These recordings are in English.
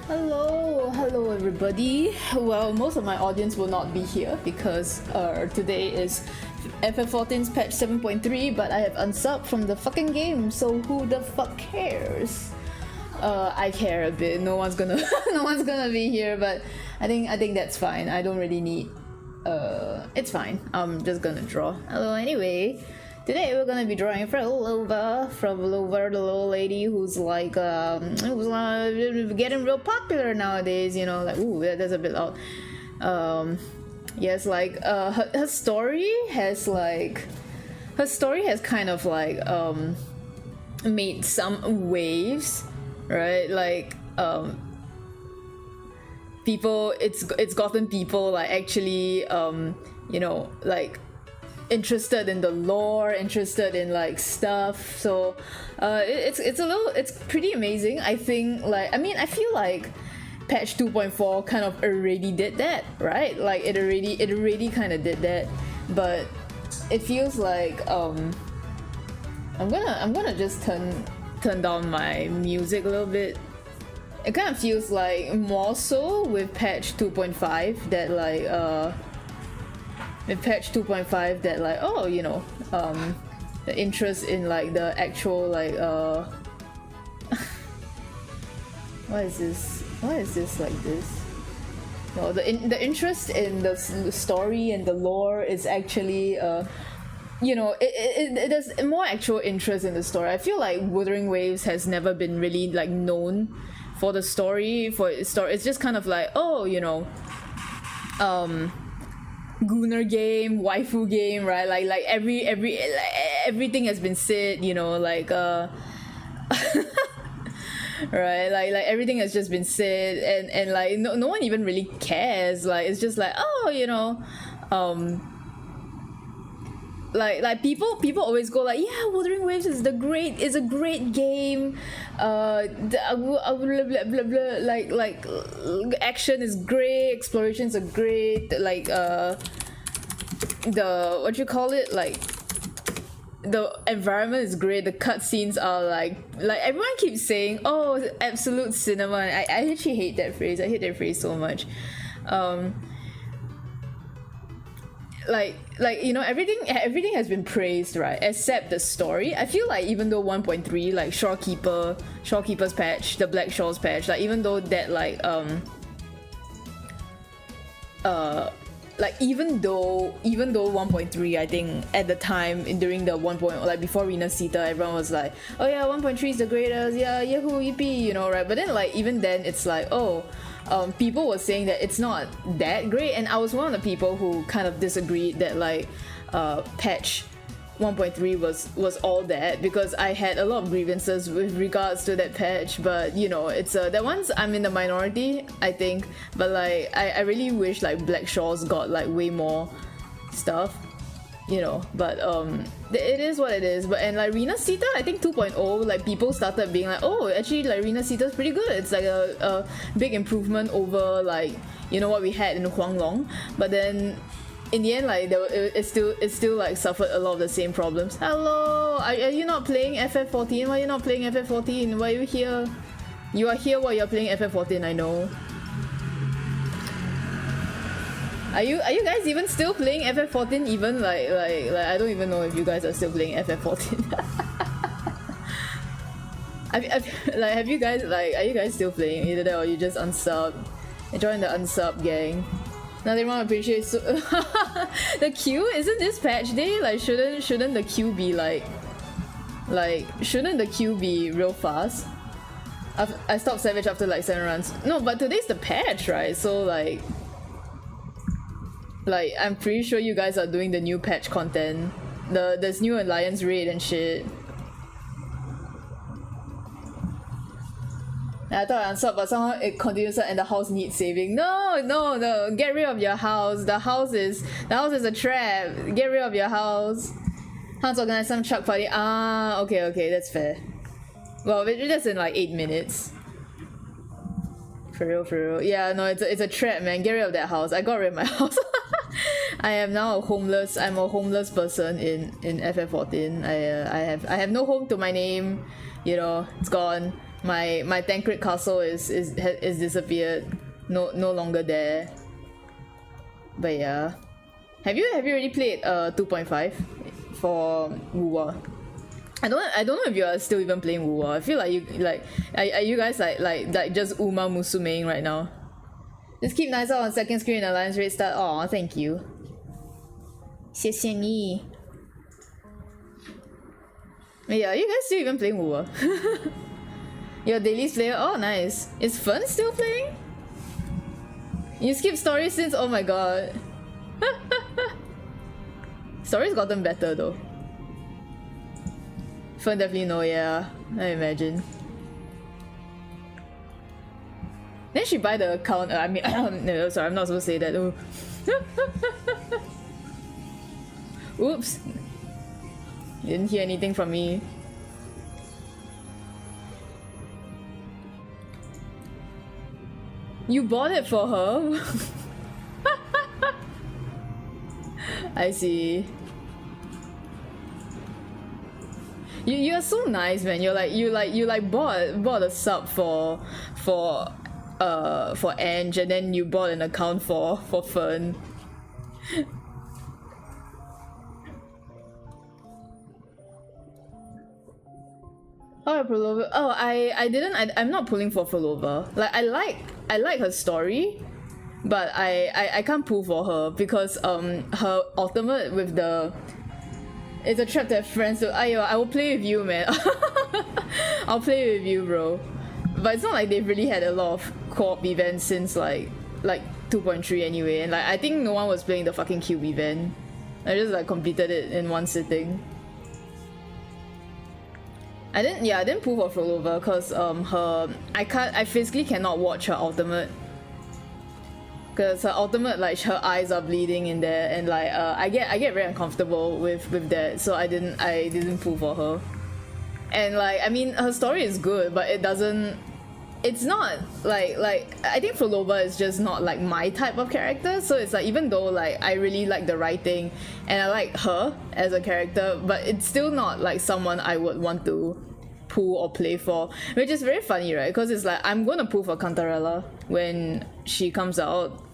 Hello everybody. Well, most of my audience will not be here because today is FF14's patch 7.3, but I have unsubbed from the fucking game, so who the fuck cares? I care a bit. No one's gonna be here, but I think that's fine. I don't really need it's fine. I'm just gonna draw. Hello anyway. Today we're gonna be drawing Phrolova, the little lady who's like getting real popular nowadays, you know, like ooh, that's a bit loud. Yes, like her story has kind of like made some waves, right? Like people, it's gotten people like actually you know, like interested in the lore, interested in like stuff. So it's pretty amazing. I think like I feel like patch 2.4 kind of already did that, right? Like it already kind of did that, but it feels like I'm gonna just turn down my music a little bit. It kind of feels like more so with patch 2.5 that like with patch 2.5 that like, oh, you know, the interest in like the actual like why is this like this? No, the interest in the story and the lore is actually you know, there's more actual interest in the story. I feel like Wuthering Waves has never been really like known for the story, for its story. It's just kind of like, oh, you know, Gunner game, waifu game, right? Like everything has been said, you know, like right, like everything has just been said, and like no one even really cares. Like it's just like, oh, you know, like people always go like, yeah, Wuthering Waves is a great game, blah, blah, blah, like action is great, explorations are great, like the what you call it, like the environment is great, the cutscenes are like everyone keeps saying, oh, absolute cinema. I actually hate that phrase. I hate that phrase so much. Like you know, everything has been praised, right, except the story. I feel like even though 1.3, like Shorekeeper's patch, the Black Shores patch, like even though that like like even though 1.3, I think at the time during the 1. Like before Rena Sita, everyone was like, oh yeah, 1.3 is the greatest, yeah, yahoo, yippee, you know, right? But then like even then it's like, oh, people were saying that it's not that great, and I was one of the people who kind of disagreed that like patch 1.3 was all that, because I had a lot of grievances with regards to that patch. But you know, it's that one's, I'm in the minority, I think, but like I really wish like Black Shores got like way more stuff, you know, but it is what it is. But and like Rena Sita, I think 2.0, like people started being like, oh, actually like Rena Sita's pretty good, it's like a big improvement over like, you know, what we had in Huanglong. But then in the end, like it still like suffered a lot of the same problems. Hello, are you not playing FF14? Why are you not playing FF14? Why are you here? You are here while you're playing FF14, I know. Are you guys even still playing FF14? Even like I don't even know if you guys are still playing FF14. Like have you guys, like, are you guys still playing either that, or you just unsub? Join the unsub gang. Nothing wrong, appreciate so the queue, isn't this patch day? Like shouldn't the queue be like shouldn't the queue be real fast? I stopped Savage after like 7 runs. No, but today's the patch, right? So like I'm pretty sure you guys are doing the new patch content. There's new Alliance raid and shit. I thought I answered, but somehow it continues and the house needs saving. No, get rid of your house. The house is a trap. Get rid of your house. Hans organize some truck party. Ah, okay, that's fair. Well, that's in like 8 minutes. For real. Yeah, no, it's a trap, man. Get rid of that house. I got rid of my house. I am now I'm a homeless person in FF14. I have no home to my name, you know, it's gone. My Tancred castle is disappeared. No longer there. But yeah. Have you already played 2.5 for Wuwa? I don't know if you are still even playing Wuwa. I feel like you are you guys like just Uma Musumeing right now? Just keep nice out on second screen alliance rate start. Aw, thank you. 谢谢你. Yeah, you guys still even playing Wuwa? Your daily player? Oh, nice. Is Fern still playing? You skipped story since? Oh my god. Story's gotten better though. Fern definitely no, yeah. I imagine. Then she buy the account. I mean, no, sorry, I'm not supposed to say that. Oh. Oops. You didn't hear anything from me. You bought it for her? I see. You are so nice, man. You bought a sub for Ange, and then you bought an account for Fern. Oh, Phrolova. Oh, I'm not pulling for Phrolova. Like I like her story, but I can't pull for her because her ultimate with the it's a trap to have friends. So I will play with you, man. I'll play with you, bro. But it's not like they've really had a lot of co-op events since like 2.3 anyway, and like I think no one was playing the fucking cube event. I just like completed it in one sitting. I didn't pull for Phrolova because I physically cannot watch her ultimate. Cause her ultimate, like her eyes are bleeding in there, and like I get very uncomfortable with that, so I didn't pull for her. And like I mean her story is good, but it's not like I think Phrolova is just not like my type of character. So it's like even though like I really like the writing and I like her as a character, but it's still not like someone I would want to pull or play for, which is very funny, right? Because it's like I'm gonna pull for Cantarella when she comes out,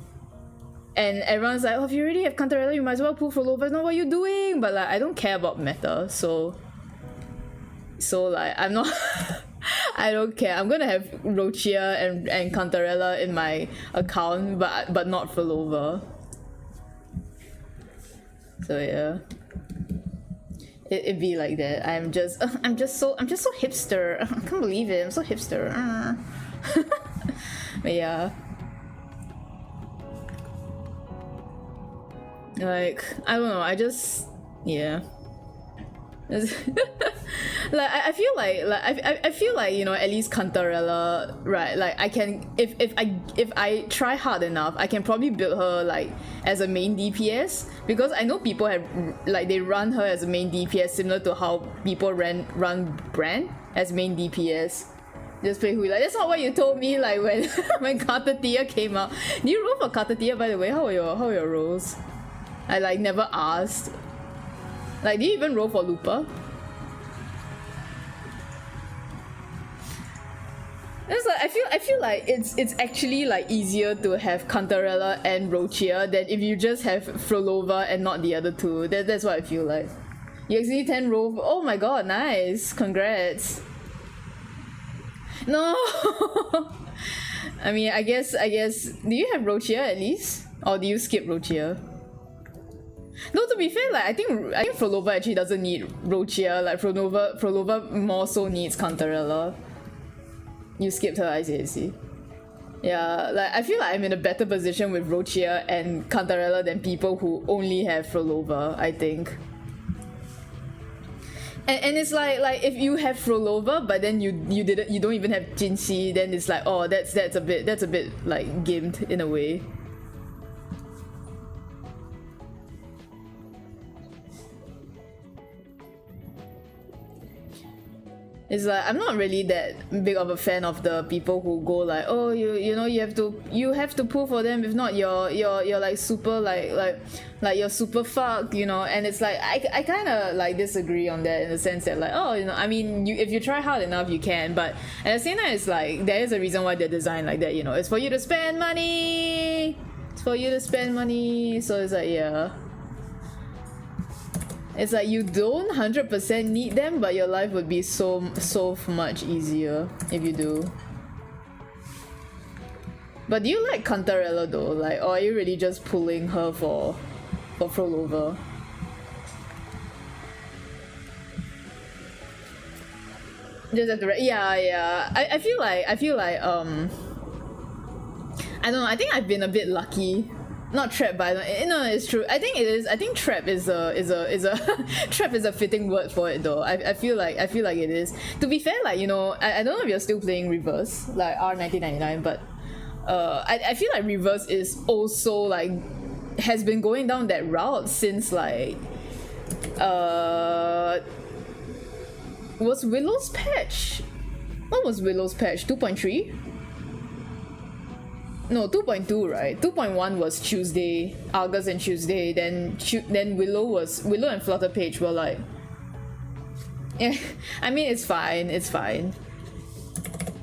and everyone's like, oh, if you already have Cantarella, you might as well pull Phrolova. It's not what you're doing. But like I don't care about meta, so like I'm not I don't care. I'm gonna have Rochia and Cantarella in my account, but not Phrolova. So yeah, it'd be like that. I'm just so hipster. I can't believe it. I'm so hipster. But yeah, like I don't know. Yeah. Like I feel like you know, at least Cantarella, right? Like I can if I try hard enough, I can probably build her like as a main DPS, because I know people have like they run her as a main DPS similar to how people run Brand as main DPS. Just play Hui. Like that's not what you told me. Like when when Katatia came out. Do you roll for Katatia, by the way? How are your rolls? I like never asked. Like, do you even roll for Looper? It's like I feel like it's actually like easier to have Cantarella and Rochia than if you just have Phrolova and not the other two. That's what I feel like. You actually 10 roll. Oh my god, nice! Congrats. No. I mean, I guess. Do you have Rochia at least, or do you skip Rochia? No, to be fair, like I think Phrolova actually doesn't need Rochia. Like Phrolova more so needs Cantarella. You skipped her, I see. Yeah, like I feel like I'm in a better position with Rochia and Cantarella than people who only have Phrolova, I think. And it's like if you have Phrolova but then you don't even have Jinxi, then it's like, oh, that's a bit like gimped in a way. It's like I'm not really that big of a fan of the people who go like, oh, you know, you have to pull for them, if not you're like super like you're super fucked, you know. And it's like I kind of like disagree on that, in the sense that like, oh, you know, I mean, if you try hard enough you can, but at the same time it's like there is a reason why they're designed like that, you know. It's for you to spend money. It's for you to spend money. So it's like, yeah. It's like you don't 100% need them, but your life would be so much easier if you do. But do you like Cantarella though? Like, or are you really just pulling her for Phrolova? Just at the yeah. I feel like I don't know. I think I've been a bit lucky. Not trap, but no, it's true. I think it is. I think trap is a trap is a fitting word for it though. I feel like it is. To be fair, like, you know, I don't know if you're still playing Reverse, like R1999, but I feel like Reverse is also like has been going down that route since like was Willow's patch? What was Willow's patch? 2.3? No, 2.2, right? 2.1 was Tuesday, August and Tuesday. Then Willow and Flutter Page were like, yeah. I mean, it's fine. It's fine.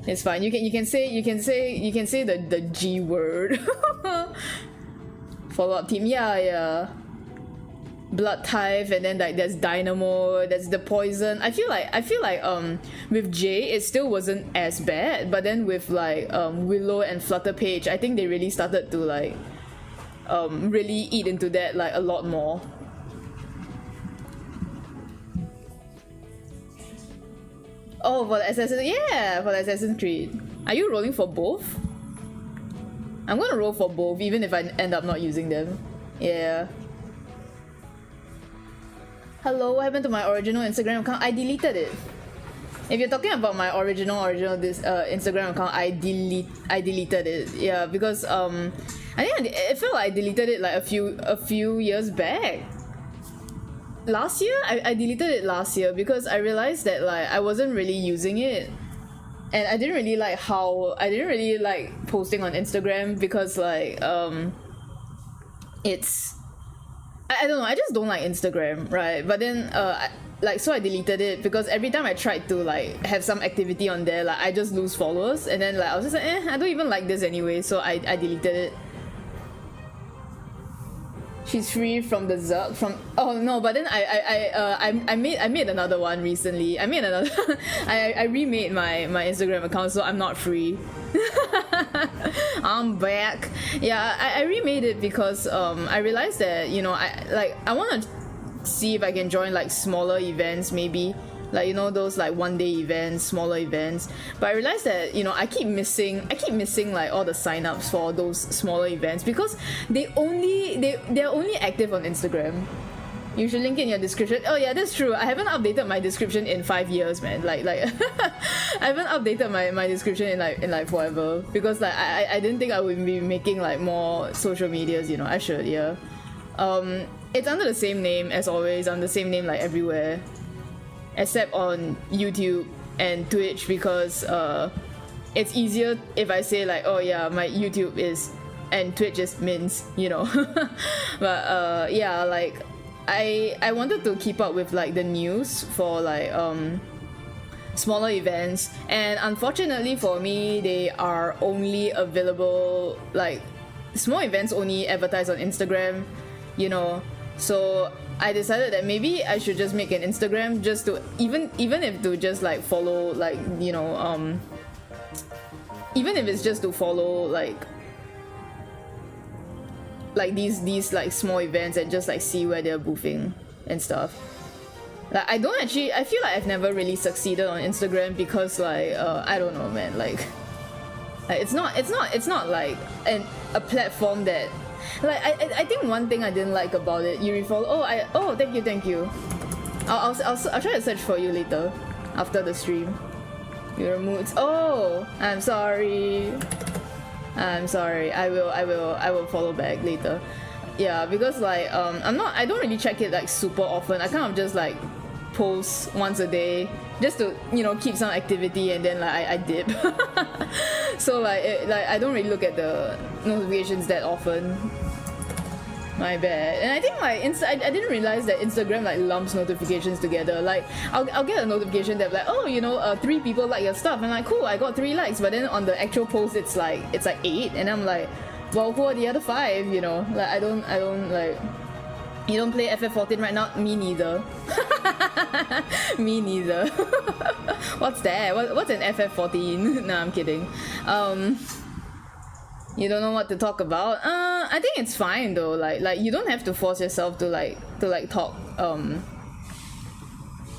It's fine. You can say the G word. Follow-up team. Yeah. Blood Tithe, and then like there's Dynamo, there's the Poison. I feel like with Jay it still wasn't as bad, but then with like Willow and Flutter Page, I think they really started to like really eat into that like a lot more. Oh, for the Assassin's Creed. Are you rolling for both? I'm gonna roll for both, even if I end up not using them. Yeah. Hello, what happened to my original Instagram account? I deleted it. If you're talking about my original this Instagram account, I deleted it. Yeah, because I think it felt like I deleted it like a few years back. Last year, I deleted it last year because I realized that like I wasn't really using it, and I didn't really like posting on Instagram because like it's. I don't know, I just don't like Instagram, right? But then so I deleted it because every time I tried to like have some activity on there, like I just lose followers, and then like I was just like, I don't even like this anyway, so I deleted it. She's free from the Zuck from oh no, but then I made another one recently. I remade my Instagram account, so I'm not free. I'm back. Yeah, I remade it because I realized that, you know, I want to see if I can join like smaller events, maybe like, you know, those like one-day events, smaller events. But I realized that, you know, I keep missing like all the sign-ups for those smaller events because they're only active on Instagram. You should link it in your description. Oh yeah, that's true. I haven't updated my description in 5 years, man. Like I haven't updated my description in like forever because like I didn't think I would be making like more social medias, you know. I should, yeah. It's under the same name as always. On the same name like everywhere, except on YouTube and Twitch because it's easier if I say like, oh yeah, my YouTube is and Twitch is Min's, you know. But yeah, like I wanted to keep up with like the news for like smaller events, and unfortunately for me they are only available, like small events only advertise on Instagram, you know. So I decided that maybe I should just make an Instagram just to even if to just like follow, like, you know, even if it's just to follow like these like small events and just like see where they're boothing and stuff. Like I feel like I've never really succeeded on Instagram because like I don't know, man, like it's not like a platform that like I think one thing I didn't like about it, you refollow, thank you. I'll try to search for you later after the stream. Your moods. Oh, I'm sorry. I will follow back later. Yeah, because like I don't really check it like super often. I kind of just like post once a day, just to, you know, keep some activity, and then like I dip. So like I don't really look at the notifications that often. My bad. And I think like I didn't realize that Instagram like lumps notifications together. Like I'll get a notification that like, oh, you know, 3 people like your stuff, and like, cool, I got 3 likes. But then on the actual post it's like 8, and I'm like, well, who are the other 5? You know, like I don't like. You don't play FF14 right now? Me neither. Me neither. What's that? What's an FF14? Nah, I'm kidding. You don't know what to talk about? I think it's fine though. Like you don't have to force yourself to talk.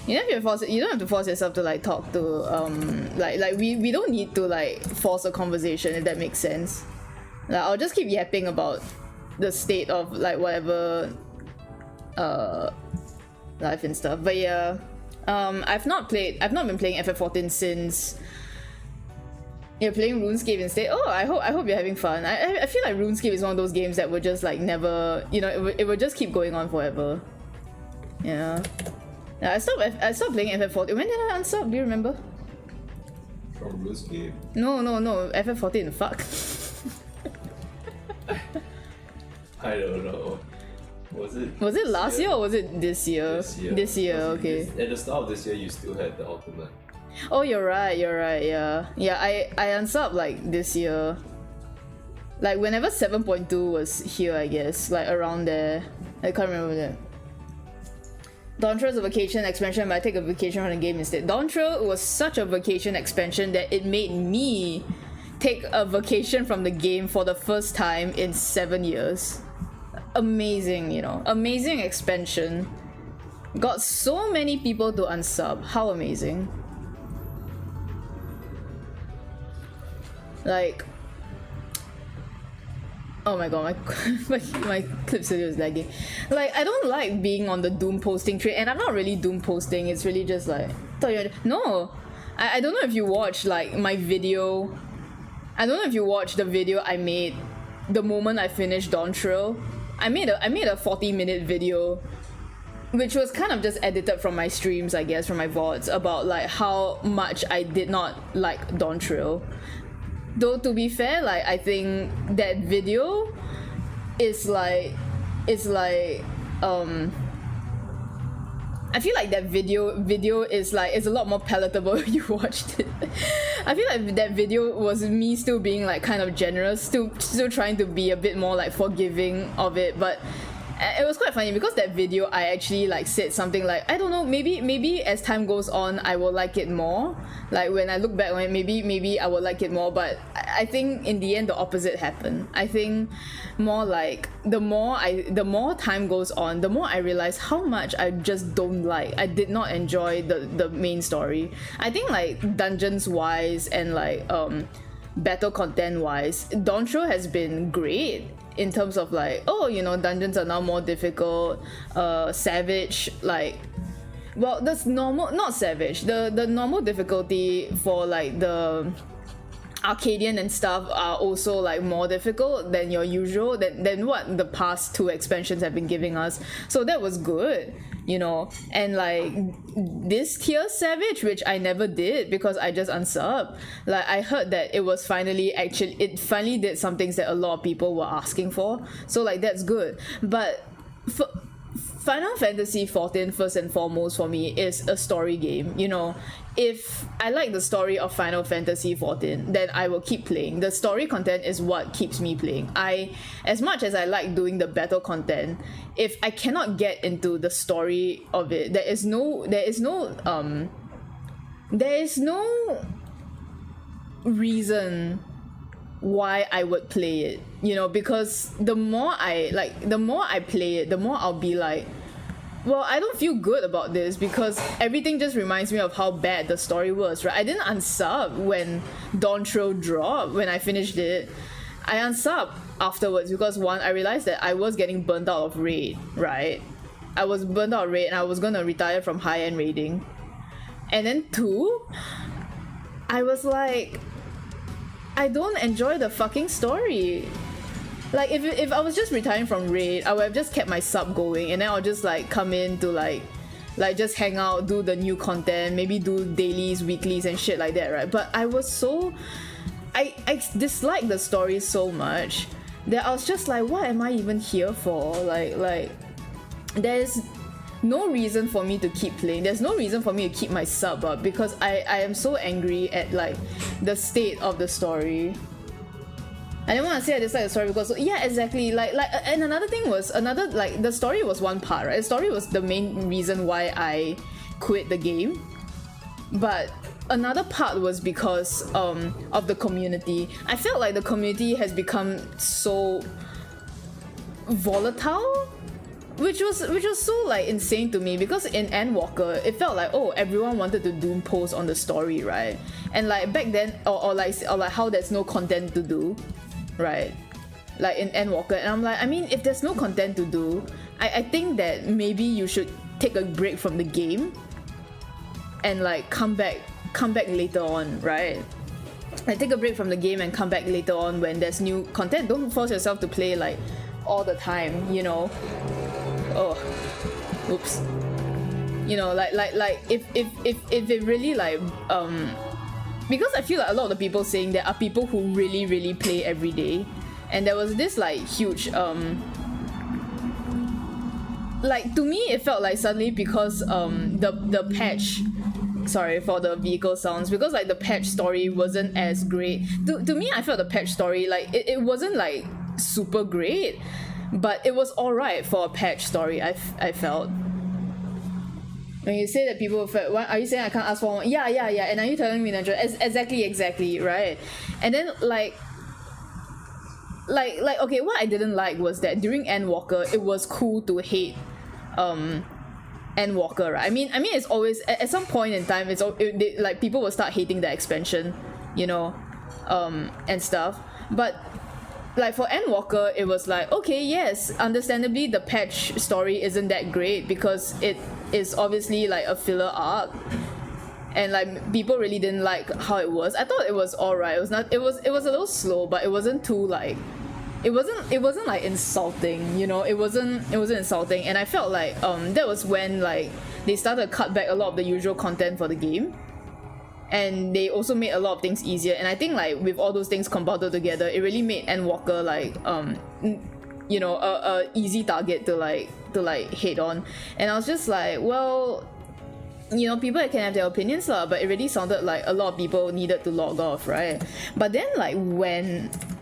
You don't have to force yourself to like talk to like we don't need to like force a conversation, if that makes sense. Like I'll just keep yapping about the state of like whatever life and stuff. But yeah, I've not been playing FF14 since. You're playing RuneScape instead. Oh, I hope you're having fun. I feel like RuneScape is one of those games that would just like never, you know, it would just keep going on forever. Yeah. I stopped playing FF14. When did I unsub? Do you remember? From RuneScape? No, FF14. Fuck. I don't know. Was it last year or was it this year? This year, okay. At the start of this year, you still had the ultimate. Oh, you're right, yeah. Yeah, I unsubbed like this year. Like whenever 7.2 was here, I guess. Like around there. I can't remember that. Dawntrail is a vacation expansion, but I take a vacation from the game instead. Dawntrail was such a vacation expansion that it made me take a vacation from the game for the first time in 7 years. Amazing, you know. Amazing expansion. Got so many people to unsub. How amazing. Like, oh my god, my clip studio is lagging. Like, I don't like being on the Doom posting train, and I'm not really Doom posting, it's really just like, no, I don't know if you watched like my video. I don't know if you watched the video I made the moment I finished Dawntrail. I made a 40-minute video, which was kind of just edited from my streams, I guess, from my VODs, about like how much I did not like Dawntrail. Though to be fair, like I think that video is like I feel like that video is a lot more palatable if you watched it. I feel like that video was me still being like kind of generous, still trying to be a bit more like forgiving of it, but it was quite funny because that video I actually like said something like, I don't know, maybe as time goes on I will like it more. Like when I look back on it, maybe I will like it more, but I think in the end the opposite happened. I think more like the more time goes on, the more I realize how much I just don't like. I did not enjoy the main story. I think like dungeons wise and like battle content wise, Dawntrail has been great in terms of like, oh, you know, dungeons are now more difficult. Savage, like, well, that's normal, not savage. The normal difficulty for like the Arcadian and stuff are also like more difficult than your usual, than what the past 2 expansions have been giving us. So that was good, you know. And like this tier Savage, which I never did because I just unsubbed, like I heard that it finally did some things that a lot of people were asking for. So like that's good. But Final Fantasy XIV, first and foremost for me, is a story game, you know. If I like the story of Final Fantasy XIV, then I will keep playing. The story content is what keeps me playing. As much as I like doing the battle content, if I cannot get into the story of it, there is no reason why I would play it, you know, because the more I play it, the more I'll be like, well, I don't feel good about this because everything just reminds me of how bad the story was, right? I didn't unsub when Dawntrail dropped, when I finished it. I unsubbed afterwards because 1, I realized that I was getting burnt out of raid, right? I was burnt out of raid and I was gonna retire from high-end raiding. And then 2, I was like, I don't enjoy the fucking story. Like if I was just retiring from raid, I would have just kept my sub going and then I'll just like come in to like like just hang out, do the new content, maybe do dailies, weeklies and shit like that, right? But I was so I disliked the story so much that I was just like, what am I even here for? Like there's no reason for me to keep playing. There's no reason for me to keep my sub up because I am so angry at like the state of the story. I didn't want to say I dislike the story because yeah, exactly. Like and another thing was like the story was one part, right? The story was the main reason why I quit the game. But another part was because of the community. I felt like the community has become so volatile, which was so like insane to me because in Endwalker it felt like, oh, everyone wanted to doom post on the story, right? And like back then or like how there's no content to do, right? Like in Endwalker, and I'm like, I mean, if there's no content to do, I think that maybe you should take a break from the game and like come back later on, right? Like take a break from the game and come back later on when there's new content. Don't force yourself to play like all the time, you know. Oh, oops. You know, like if it really like because I feel like a lot of the people saying there are people who really play every day, and there was this like huge like to me it felt like suddenly because the patch, sorry for the vehicle sounds, because like the patch story wasn't as great to me. I felt the patch story like it wasn't like super great, but it was alright for a patch story. I felt. When you say that people felt, what are you saying? I can't ask for one? Yeah. And are you telling me that exactly, right? And then like okay, what I didn't like was that during Endwalker, it was cool to hate Endwalker, right? I mean, it's always at some point in time, like people will start hating the expansion, you know, and stuff. But like for Endwalker, it was like, okay, yes, understandably the patch story isn't that great because it is obviously like a filler arc, and like people really didn't like how it was. I thought it was alright. It was a little slow, but it wasn't too like it wasn't like insulting, you know. It wasn't insulting, and I felt like that was when like they started to cut back a lot of the usual content for the game. And they also made a lot of things easier, and I think like with all those things compounded together, it really made Endwalker like you know, a easy target to like hate on. And I was just like, well, you know, people can have their opinions lah, but it really sounded like a lot of people needed to log off, right? But then like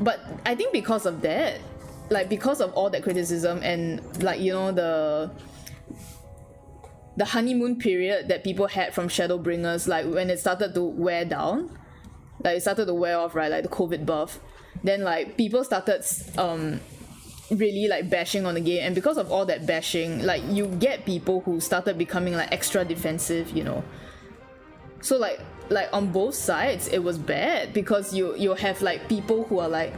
but I think because of that, like because of all that criticism and like, you know, the honeymoon period that people had from Shadowbringers, like when it started to wear down, like it started to wear off, right? Like the COVID buff, then like people started really like bashing on the game, and because of all that bashing, like you get people who started becoming like extra defensive, you know. So like on both sides it was bad, because you have like people who are like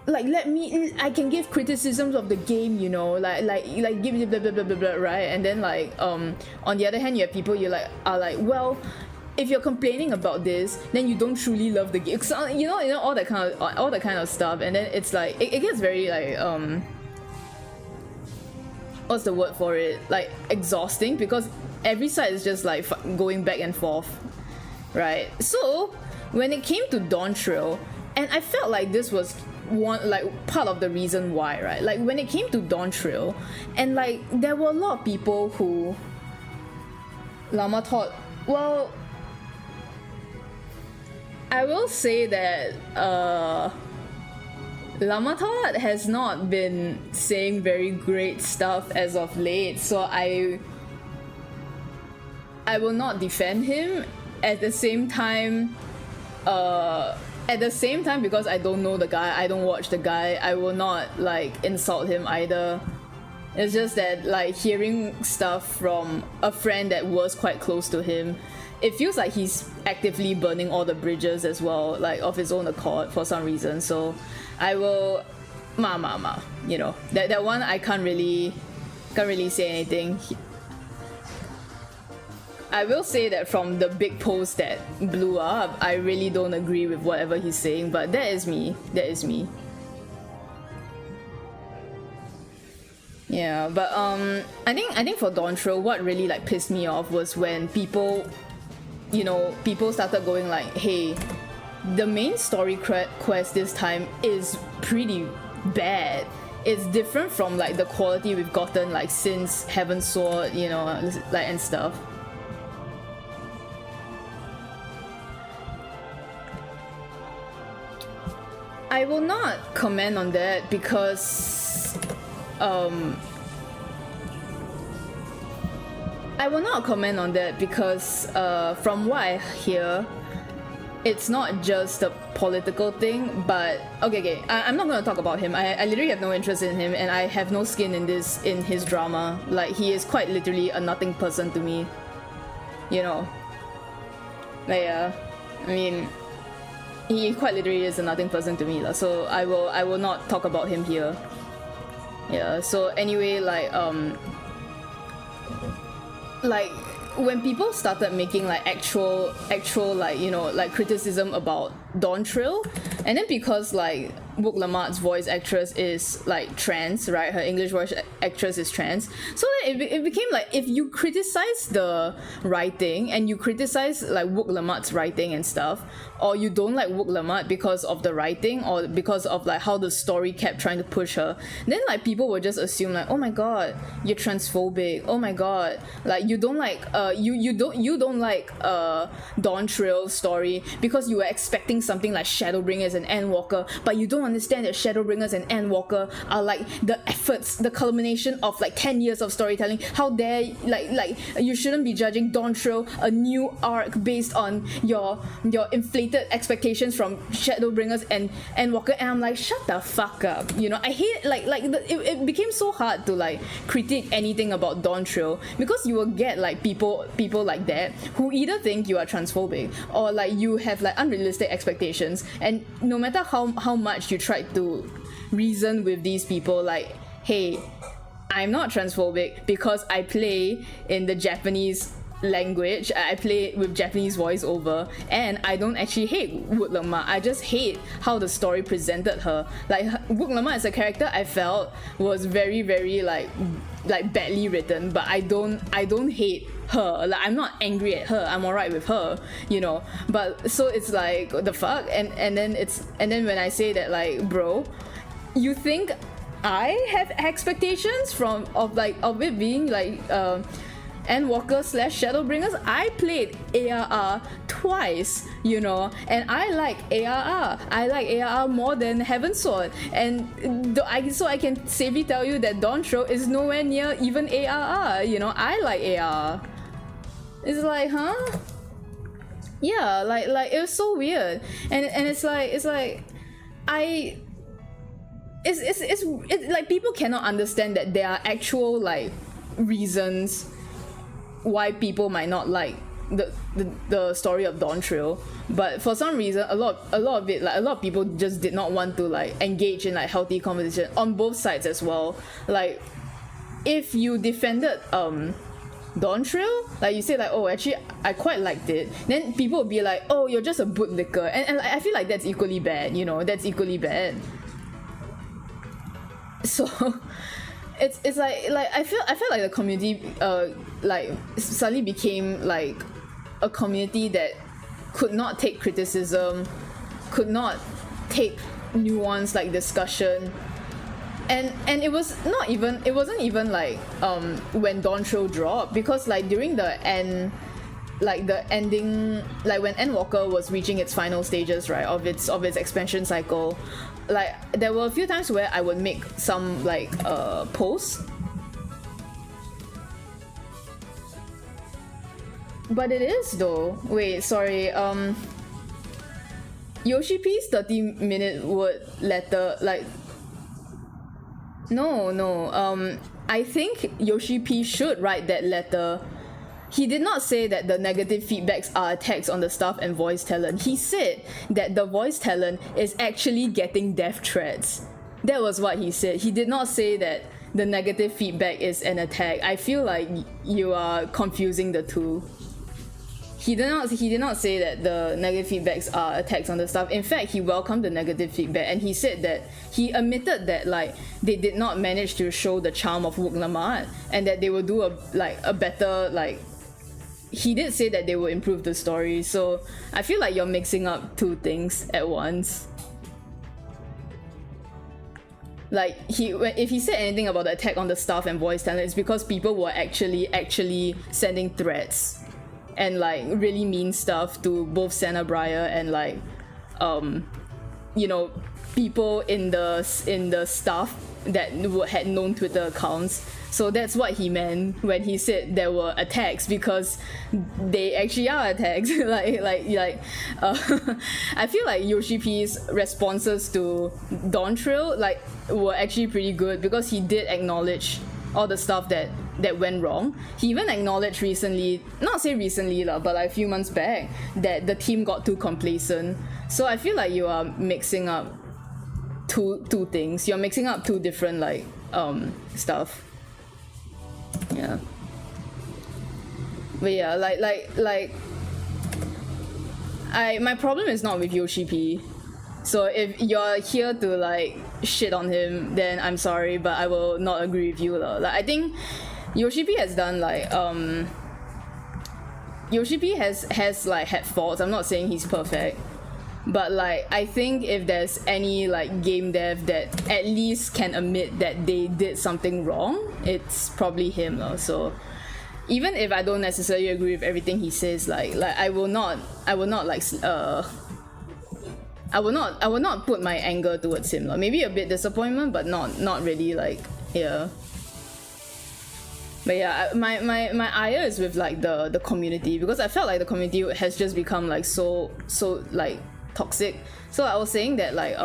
I can give criticisms of the game, you know, like give blah blah blah blah blah, right? And then like on the other hand, you have people are like, well, if you're complaining about this, then you don't truly love the game, so, you know all that kind of stuff. And then it's like it gets very like what's the word for it, like exhausting, because every side is just like going back and forth, right? So when it came to Dawn Trail, and I felt like this was one like part of the reason why, right? Like when it came to Dawn Trail, and like there were a lot of people who Llama thought, well, I will say that Llama Tot has not been saying very great stuff as of late, so I will not defend him. At the same time, because I don't know the guy, I don't watch the guy, I will not like insult him either. It's just that like hearing stuff from a friend that was quite close to him, it feels like he's actively burning all the bridges as well, like of his own accord for some reason. So I will you know, that one I can't really say anything. I will say that from the big post that blew up, I really don't agree with whatever he's saying, but that is me. Yeah, but I think for Dawntrail, what really like pissed me off was when people, people started going like, hey, the main story quest this time is pretty bad. It's different from like the quality we've gotten like since Heaven's Sword, like and stuff. I will not comment on that because from what I hear, it's not just a political thing, but okay. I'm not gonna talk about him. I literally have no interest in him, and I have no skin in his drama. Like, he is quite literally a nothing person to me. But yeah, I mean, he quite literally is a nothing person to me, so I will not talk about him here. Yeah. So anyway, like when people started making like actual like like criticism about Dawntrail, and then because like Wook Lamart's voice actress is like trans, right? Her English voice actress is trans, so it became like, if you criticize the writing and you criticize like Wook Lamart's writing and stuff, or you don't like Wook Lamart because of the writing or because of like how the story kept trying to push her, then like people would just assume like, oh my god, you're transphobic, oh my god, like you don't like you don't like Dawntrail's story because you were expecting something like Shadowbringers and Endwalker, but you don't understand that Shadowbringers and Endwalker are like the efforts, the culmination of like 10 years of storytelling. How dare, like you shouldn't be judging Dawntrail, a new arc, based on your inflated expectations from Shadowbringers and Endwalker. And I'm like, shut the fuck up. I hate it became so hard to like critique anything about Dawntrail because you will get like people like that who either think you are transphobic or like you have like unrealistic expectations, and no matter how much you try to reason with these people, like, hey, I'm not transphobic because I play in the Japanese language, I play with Japanese voiceover, and I don't actually hate Wook Lamart. I just hate how the story presented her. Like, Wook Lamart as a character, I felt was very, very like badly written, but I don't hate her. Like, I'm not angry at her, I'm alright with her, but so it's like, the fuck. And then when I say that, like, bro, you think I have expectations of it being like Endwalker / Shadowbringers? I played ARR twice, and I like ARR. I like ARR more than Heaven's Sword, and so I can safely tell you that Dawntrail is nowhere near even ARR. I like ARR. It's like, huh? Yeah, like it was so weird, and it's like it's like people cannot understand that there are actual like reasons why people might not like the story of Dawntrail, but for some reason a lot of it, like, a lot of people just did not want to like engage in like healthy conversation on both sides as well. Like, if you defended Dawntrail, like you say like, oh, actually I quite liked it, then people would be like, oh, you're just a bootlicker, and I feel like that's equally bad, that's equally bad. So it's like I feel like the community like suddenly became like a community that could not take criticism, could not take nuanced like discussion, and it wasn't even like when Dawntrail dropped, because like during the end, like the ending, like when Endwalker was reaching its final stages, right, of its expansion cycle, like there were a few times where I would make some like posts, but it is though. Wait, sorry. Yoshi P's 30-minute word letter, like, no. I think Yoshi P should write that letter. He did not say that the negative feedbacks are attacks on the staff and voice talent. He said that the voice talent is actually getting death threats. That was what he said. He did not say that the negative feedback is an attack. I feel like you are confusing the two. he did not say that the negative feedbacks are attacks on the staff. In fact, he welcomed the negative feedback, and he said that he admitted that like they did not manage to show the charm of Wook Lamar, and that they will do a better like. He did say that they will improve the story, so I feel like you're mixing up two things at once. Like if he said anything about the attack on the staff and voice talent, it's because people were actually sending threats and like really mean stuff to both Senna Briar and like you know, people in the staff that had known Twitter accounts. So that's what he meant when he said there were attacks, because they actually are attacks. I feel like Yoshi P's responses to Dawntrail like were actually pretty good, because he did acknowledge all the stuff that went wrong. He even acknowledged recently, not say recently lah, but like a few months back, that the team got too complacent. So I feel like you are mixing up two things. You're mixing up two different like stuff. Yeah. But yeah, my problem is not with Yoshi P. So if you're here to like shit on him, then I'm sorry, but I will not agree with you lah. Like I think Yoshi P has done like Yoshi P has like had faults. I'm not saying he's perfect, but like I think if there's any like game dev that at least can admit that they did something wrong, it's probably him lah. So even if I don't necessarily agree with everything he says, like I will not put my anger towards him lah. Maybe a bit disappointment, but not really like, yeah. But yeah, my ire is with like the community, because I felt like the community has just become like so like toxic. So I was saying that like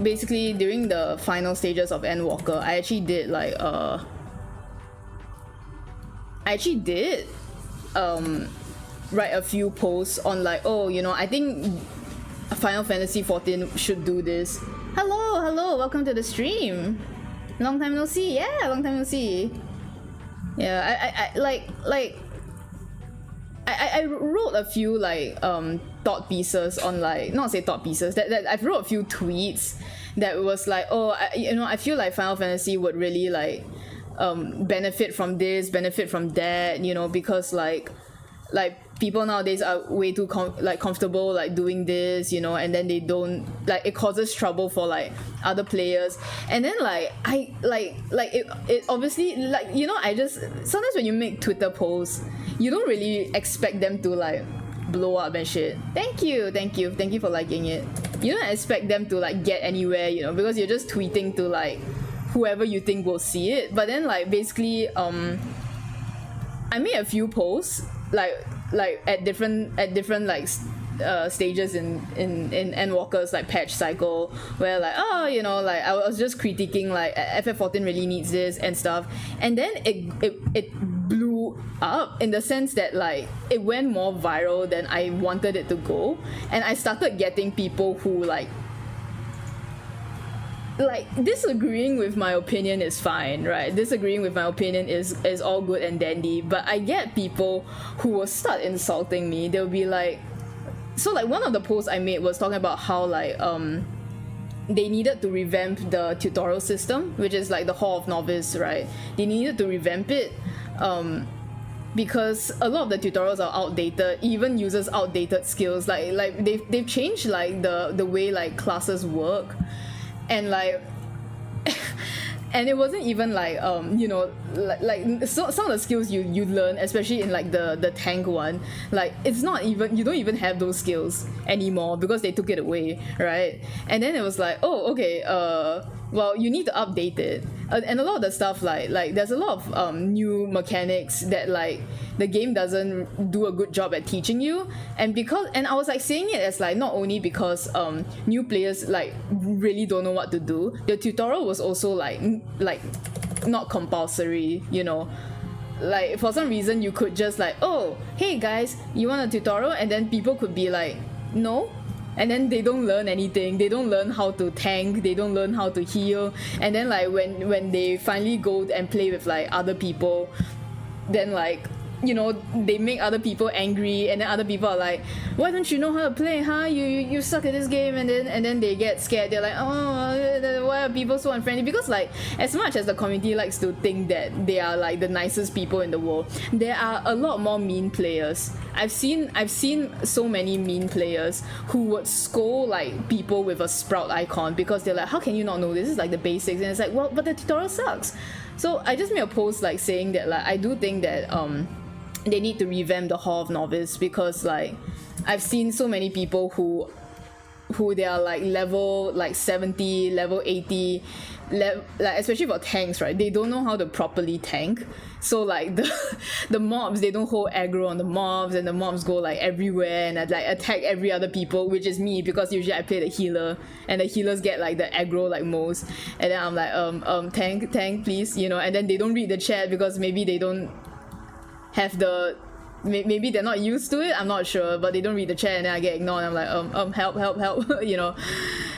basically during the final stages of Endwalker, I actually did write a few posts on like, oh, you know, I think Final Fantasy XIV should do this. Hello, welcome to the stream. Long time no see. Yeah, long time no see. Yeah, I wrote a few like thought pieces on like, not say thought pieces, that I've wrote a few tweets that was like, oh, I feel like Final Fantasy would really like benefit from this, benefit from that, you know, because like people nowadays are way too comfortable like doing this, you know, and then they don't like, it causes trouble for like other players. And then like it obviously, like, you know, I just sometimes when you make Twitter posts, you don't really expect them to like blow up and shit. Thank you for liking it. You don't expect them to like get anywhere, you know, because you're just tweeting to like whoever you think will see it. But then like basically I made a few posts like at different like stages in Endwalker's like patch cycle, where like, oh, you know, like I was just critiquing like FF14 really needs this and stuff, and then it blew up in the sense that like it went more viral than I wanted it to go, and I started getting people who like disagreeing with my opinion is fine, right? Disagreeing with my opinion is all good and dandy, but I get people who will start insulting me. They'll be like, so like one of the posts I made was talking about how like they needed to revamp the tutorial system, which is like the Hall of Novice, right? They needed to revamp it because a lot of the tutorials are outdated, even uses outdated skills. Like they've changed like the way like classes work. And like and it wasn't even like you know, like so, some of the skills you learn, especially in like the tank one, like it's not even, you don't even have those skills anymore because they took it away, right? And then it was like, oh, okay, well, you need to update it, and a lot of the stuff like there's a lot of new mechanics that like the game doesn't do a good job at teaching you. And I was like saying it as like, not only because new players like really don't know what to do, the tutorial was also like not compulsory, you know. Like for some reason you could just like, oh, hey guys, you want a tutorial? And then people could be like, no. and then they don't learn anything. They don't learn how to tank, they don't learn how to heal, and then like when they finally go and play with like other people, then like, you know, they make other people angry, and then other people are like, why don't you know how to play, huh? You suck at this game, and then they get scared. They're like, oh, why are people so unfriendly? Because like, as much as the community likes to think that they are like the nicest people in the world, there are a lot more mean players. I've seen so many mean players who would scold like people with a Sprout icon because they're like, how can you not know this? This is like the basics, and it's like, well, but the tutorial sucks. So I just made a post like saying that like, I do think that they need to revamp the Hall of Novice, because like I've seen so many people who they are like level like 70, level 80, like especially for tanks, right? They don't know how to properly tank. So like the mobs, they don't hold aggro on the mobs, and the mobs go like everywhere and like attack every other people, which is me, because usually I play the healer, and the healers get like the aggro like most, and then I'm like tank please, you know, and then they don't read the chat because maybe they don't have the, maybe they're not used to it, I'm not sure, but they don't read the chat, and then I get ignored, and I'm like help you know,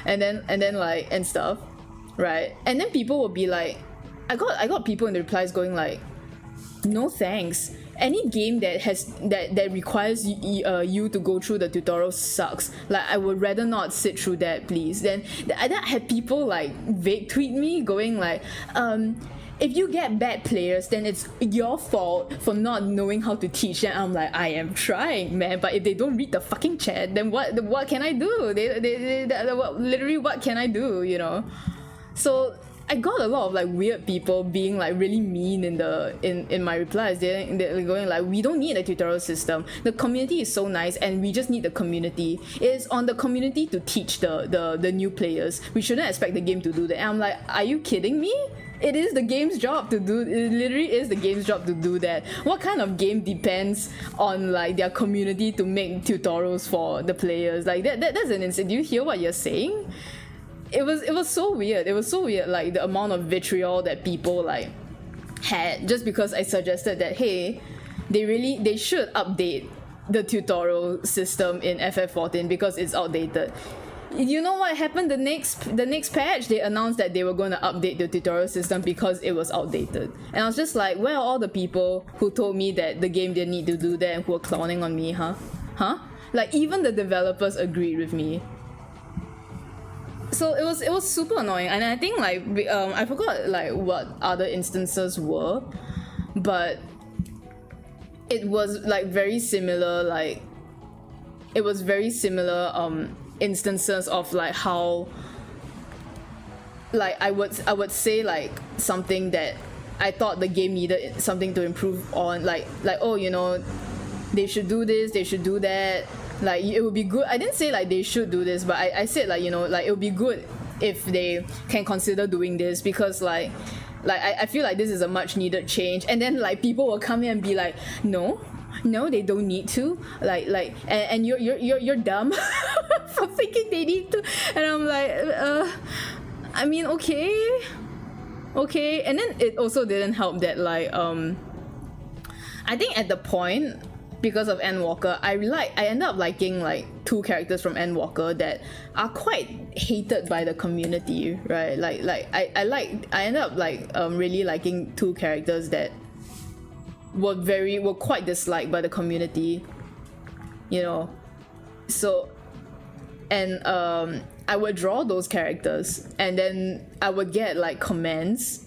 and then like and stuff, right? And then people will be like, I got people in the replies going like, no thanks, any game that has that requires you to go through the tutorial sucks, like I would rather not sit through that, please. Then I had people like vague tweet me going like, if you get bad players, then it's your fault for not knowing how to teach them. I'm like, I am trying, man, but if they don't read the fucking chat, then what can I do? Literally, what can I do, you know? So I got a lot of like weird people being like really mean in my replies. They're going like, we don't need a tutorial system. The community is so nice, and we just need the community. It is on the community to teach the new players. We shouldn't expect the game to do that. And I'm like, are you kidding me? It is the game's job to do. It literally is the game's job to do that. What kind of game depends on like their community to make tutorials for the players? Like that's an insane. Do you hear what you're saying? It was so weird. It was so weird, like the amount of vitriol that people like had just because I suggested that, hey, they should update the tutorial system in FF14 because it's outdated. You know what happened the next patch? They announced that they were going to update the tutorial system because it was outdated. And I was just like, where are all the people who told me that the game didn't need to do that and who were clowning on me, huh? Like even the developers agreed with me. So it was super annoying, and I think like I forgot like what other instances were, but it was like very similar, like it was very similar instances of like how like I would say like something that I thought the game needed something to improve on, like oh, you know, they should do this, they should do that, like it would be good. I didn't say like they should do this, but I said like, you know, like it would be good if they can consider doing this, because like I feel like this is a much needed change. And then like people will come in and be like, no, they don't need to, like and you're dumb for thinking they need to. And I'm like, I mean, okay. And then it also didn't help that like I think at the point, because of Endwalker, I ended up liking like two characters from Endwalker that are quite hated by the community, right? Like I ended up like really liking two characters that were quite disliked by the community, you know. So and I would draw those characters, and then I would get like comments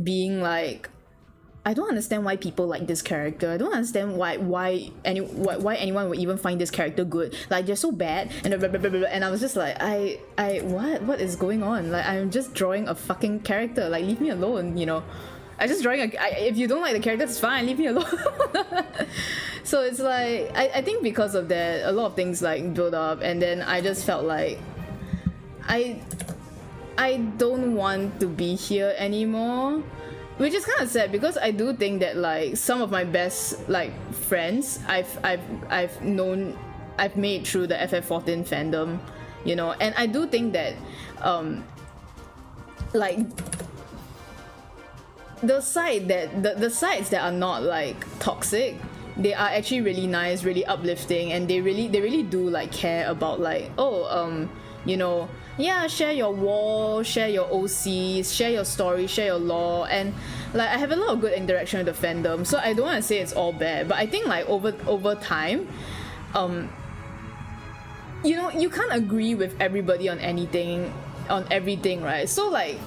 being like, I don't understand why people like this character. I don't understand why anyone would even find this character good. Like, they're so bad, and blah, blah, blah, blah. And I was just like, what is going on? Like, I'm just drawing a fucking character. Like, leave me alone, you know. I'm just drawing if you don't like the character, it's fine, leave me alone. So it's like, I think because of that, a lot of things like build up, and then I just felt like I don't want to be here anymore. Which is kind of sad, because I do think that like some of my best like friends I've made through the FF14 fandom, you know. And I do think that like the sides that are not like toxic they are actually really nice, really uplifting, and they really do like care about like, oh, you know, yeah, share your wall, share your OCs, share your story, share your lore. And like I have a lot of good interaction with the fandom, so I don't want to say it's all bad, but I think like over time, you know, you can't agree with everybody on everything, right? So like,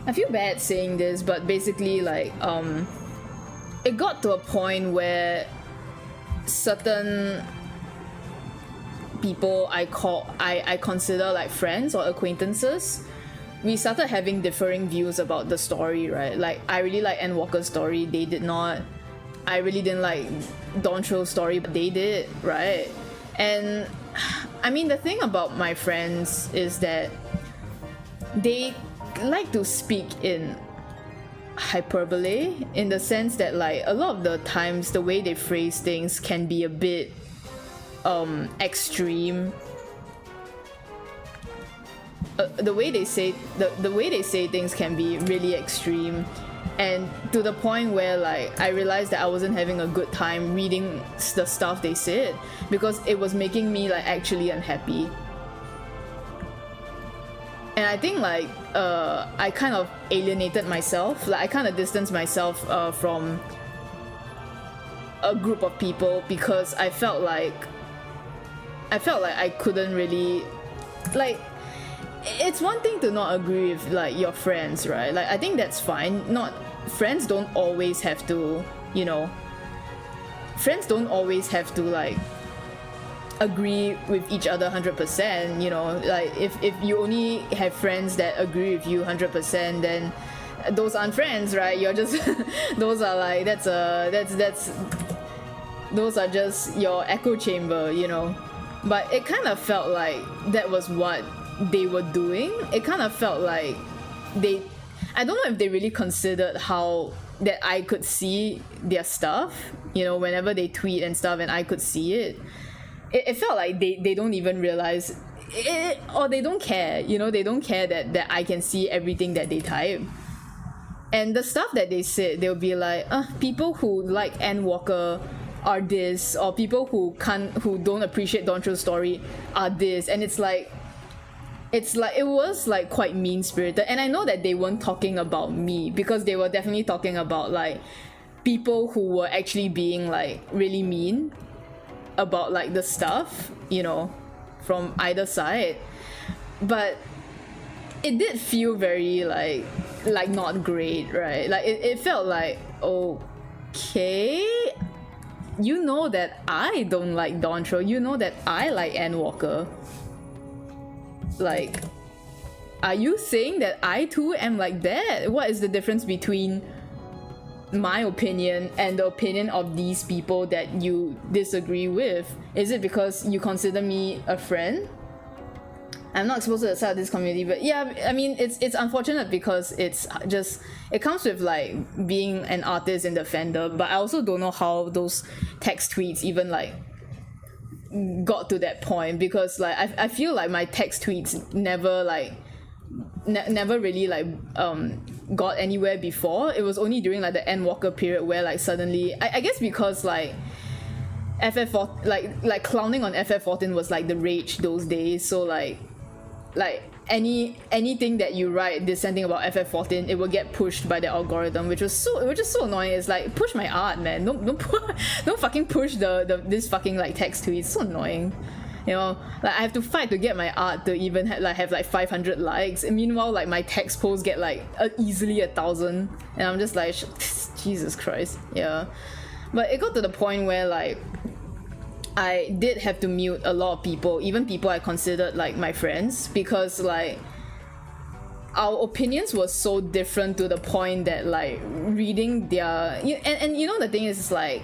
I feel bad saying this, but basically like it got to a point where certain people I consider like friends or acquaintances, we started having differing views about the story, right? Like I really like Endwalker's story, they did not. I really didn't like Dawntrell's story, but they did, right? And I mean, the thing about my friends is that they like to speak in hyperbole, in the sense that like a lot of the times the way they phrase things can be a bit extreme. The way they say things can be really extreme, and to the point where like I realized that I wasn't having a good time reading the stuff they said, because it was making me like actually unhappy. And I think like I kind of alienated myself, like I kind of distanced myself from a group of people, because I felt like I couldn't really, like, it's one thing to not agree with like your friends, right? Like I think that's fine. Friends don't always have to, you know, friends don't always have to like agree with each other 100%, you know. Like if you only have friends that agree with you 100%, then those aren't friends, right? You're just those are like that's those are just your echo chamber, you know. But it kind of felt like that was what they were doing. It kind of felt like I don't know if they really considered how that I could see their stuff, you know, whenever they tweet and stuff, and I could see it. It felt like they don't even realize it, or they don't care, you know. They don't care that I can see everything that they type. And the stuff that they said, they'll be like, people who like Endwalker are this, or people who don't appreciate Dawntrell's story are this. And it's like it was like quite mean-spirited. And I know that they weren't talking about me, because they were definitely talking about like people who were actually being like really mean about like the stuff, you know, from either side. But it did feel very like not great, right? Like it felt like, okay, you know that I don't like Dawntrell, you know that I like Endwalker. Like, are you saying that I too am like that? What is the difference between my opinion and the opinion of these people that you disagree with? Is it because you consider me a friend? I'm not supposed to start this community, but yeah, I mean, it's unfortunate, because it comes with like being an artist in the fandom. But I also don't know how those text tweets even like got to that point, because like I feel like my text tweets never really like got anywhere before. It was only during like the Endwalker period where like suddenly I guess because like FF14, like clowning on FF14 was like the rage those days. So like anything that you write dissenting about FF14, it will get pushed by the algorithm, which was just so annoying. It's like, push my art, man. Don't fucking push this fucking like text tweet. It's so annoying. You know, like I have to fight to get my art to even have like 500 likes, and meanwhile like my text posts get like easily 1,000, and I'm just like, Jesus Christ. Yeah. But it got to the point where like I did have to mute a lot of people, even people I considered like my friends, because like our opinions were so different, to the point that like reading their and you know, the thing is like,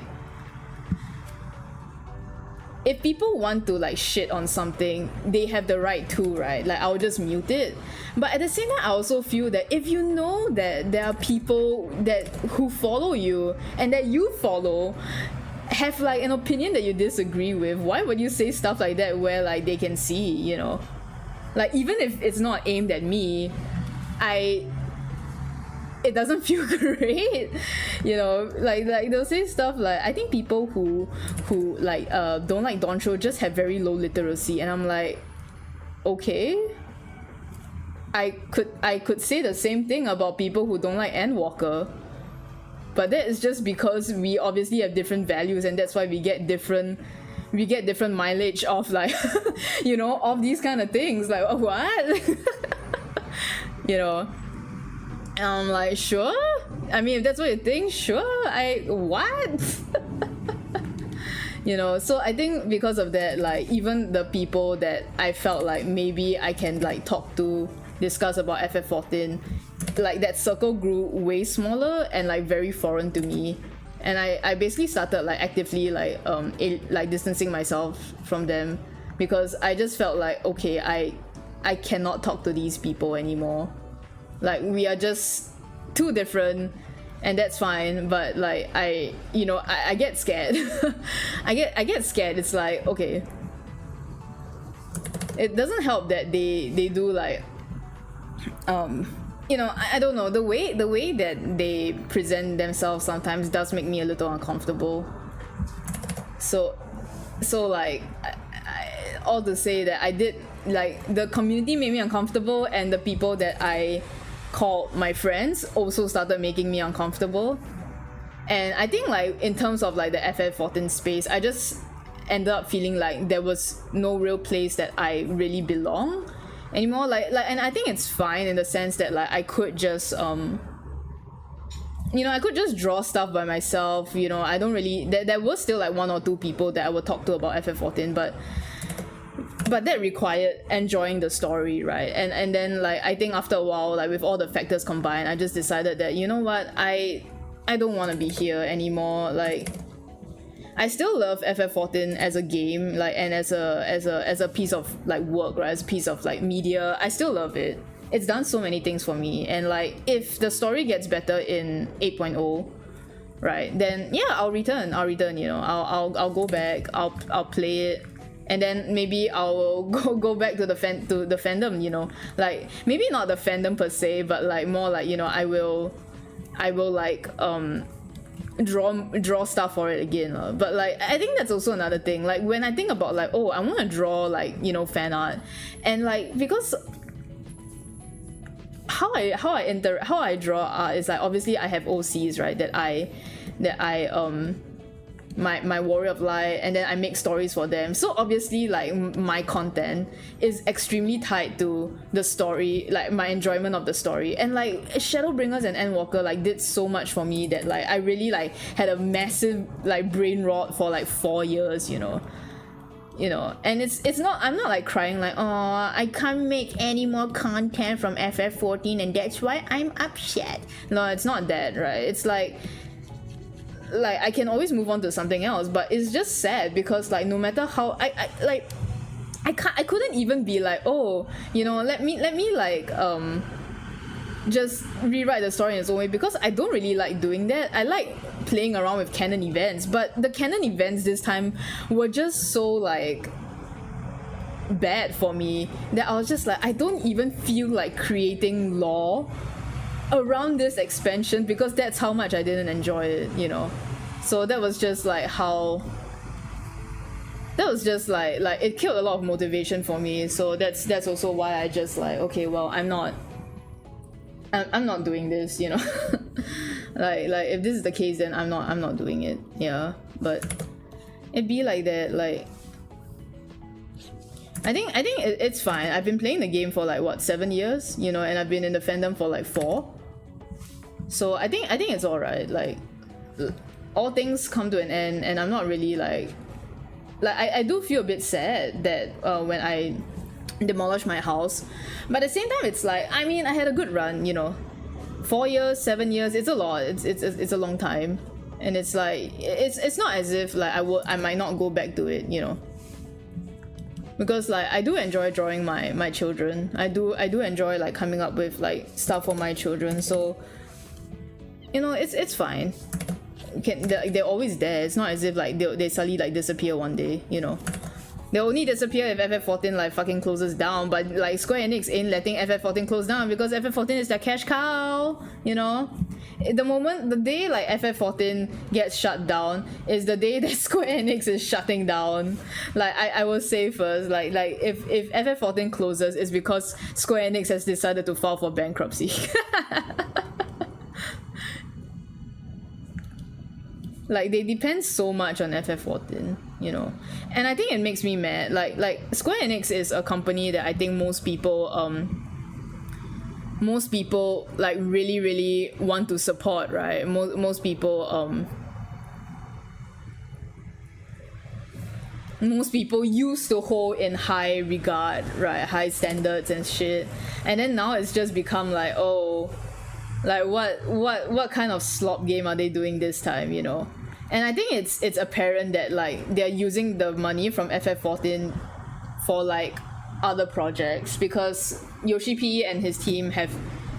if people want to like shit on something, they have the right to, right? Like I'll just mute it. But at the same time, I also feel that if you know that there are people who follow you and that you follow have like an opinion that you disagree with, why would you say stuff like that where like they can see, you know? Like even if it's not aimed at me, it doesn't feel great, you know. Like they'll say stuff like, I think people who like don't like Doncho just have very low literacy, and I'm like, okay, I could say the same thing about people who don't like Endwalker, but that is just because we obviously have different values, and that's why we get different mileage of like you know, of these kind of things. Like, what? You know, and I'm like, sure, I mean, if that's what you think, sure, what? You know, so I think because of that, like, even the people that I felt like maybe I can like talk to, discuss about FF14, like that circle grew way smaller and like very foreign to me, and I basically started like actively like distancing myself from them, because I just felt like, okay, I cannot talk to these people anymore. Like, we are just too different, and that's fine, but like I get scared. I get scared. It's like, okay, it doesn't help that they do like you know, I don't know, the way that they present themselves sometimes does make me a little uncomfortable. So like all to say that I did, like, the community made me uncomfortable, and the people that I called my friends also started making me uncomfortable. And I think like in terms of like the FF14 space, I just ended up feeling like there was no real place that I really belong anymore. Like and I think it's fine in the sense that like I could just you know, I could just draw stuff by myself, you know. I don't really, there was still like one or two people that I would talk to about FF14, but that required enjoying the story, right? And then like I think after a while, like with all the factors combined, I just decided that, you know what, I don't want to be here anymore. Like, I still love FF14 as a game, like, and as a piece of like work, right? As a piece of like media, I still love it. It's done so many things for me, and like if the story gets better in 8.0, right, then yeah, I'll return, you know. I'll go back, I'll play it, and then maybe I'll go back to the fandom, you know. Like, maybe not the fandom per se, but like more like, you know, I will like draw stuff for it again. But like I think that's also another thing. Like, when I think about like, oh, I want to draw like, you know, fan art, and like, because how I draw art is like, obviously I have OCs, right, that I my Warrior of Light, and then I make stories for them. So obviously like my content is extremely tied to the story, like my enjoyment of the story. And like Shadowbringers and Endwalker like did so much for me that like I really like had a massive like brain rot for like 4 years, you know. And it's not, I'm not like crying like, oh, I can't make any more content from FF14 and that's why I'm upset. No, it's not that, right? It's like I can always move on to something else, but it's just sad because like no matter how I couldn't even be like, oh, you know, let me like just rewrite the story in its own way, because I don't really like doing that. I like playing around with canon events, but the canon events this time were just so like bad for me that I was just like, I don't even feel like creating lore around this expansion, because that's how much I didn't enjoy it, you know. So that was just like how, that was just like it killed a lot of motivation for me. So that's also why I just like, okay, well, I'm not doing this, you know. like if this is the case, then I'm not doing it. Yeah, but it'd be like that. Like, I think it's fine. I've been playing the game for like what, 7 years, you know, and I've been in the fandom for like 4. So I think it's alright. Like, all things come to an end, and I'm not really like I do feel a bit sad that when I demolish my house, but at the same time it's like, I mean, I had a good run, you know. 4 years, 7 years, it's a lot. It's a long time, and it's like it's not as if like I might not go back to it, you know, because like I do enjoy drawing my children. I do enjoy like coming up with like stuff for my children. So, you know, it's fine. They're always there. It's not as if like they suddenly like disappear one day, you know. They'll only disappear if FF14 like fucking closes down, but like Square Enix ain't letting FF14 close down because FF14 is their cash cow, you know? The day like FF14 gets shut down is the day that Square Enix is shutting down. Like I will say first, like if FF14 closes, it's because Square Enix has decided to file for bankruptcy. Like they depend so much on FF14, you know, and I think it makes me mad. Like Square Enix is a company that I think most people like really want to support, right? Most people used to hold in high regard, right? High standards and shit, and then now it's just become like, oh, like what kind of slop game are they doing this time, you know? And I think it's apparent that like they're using the money from FF14 for like other projects, because Yoshi P and his team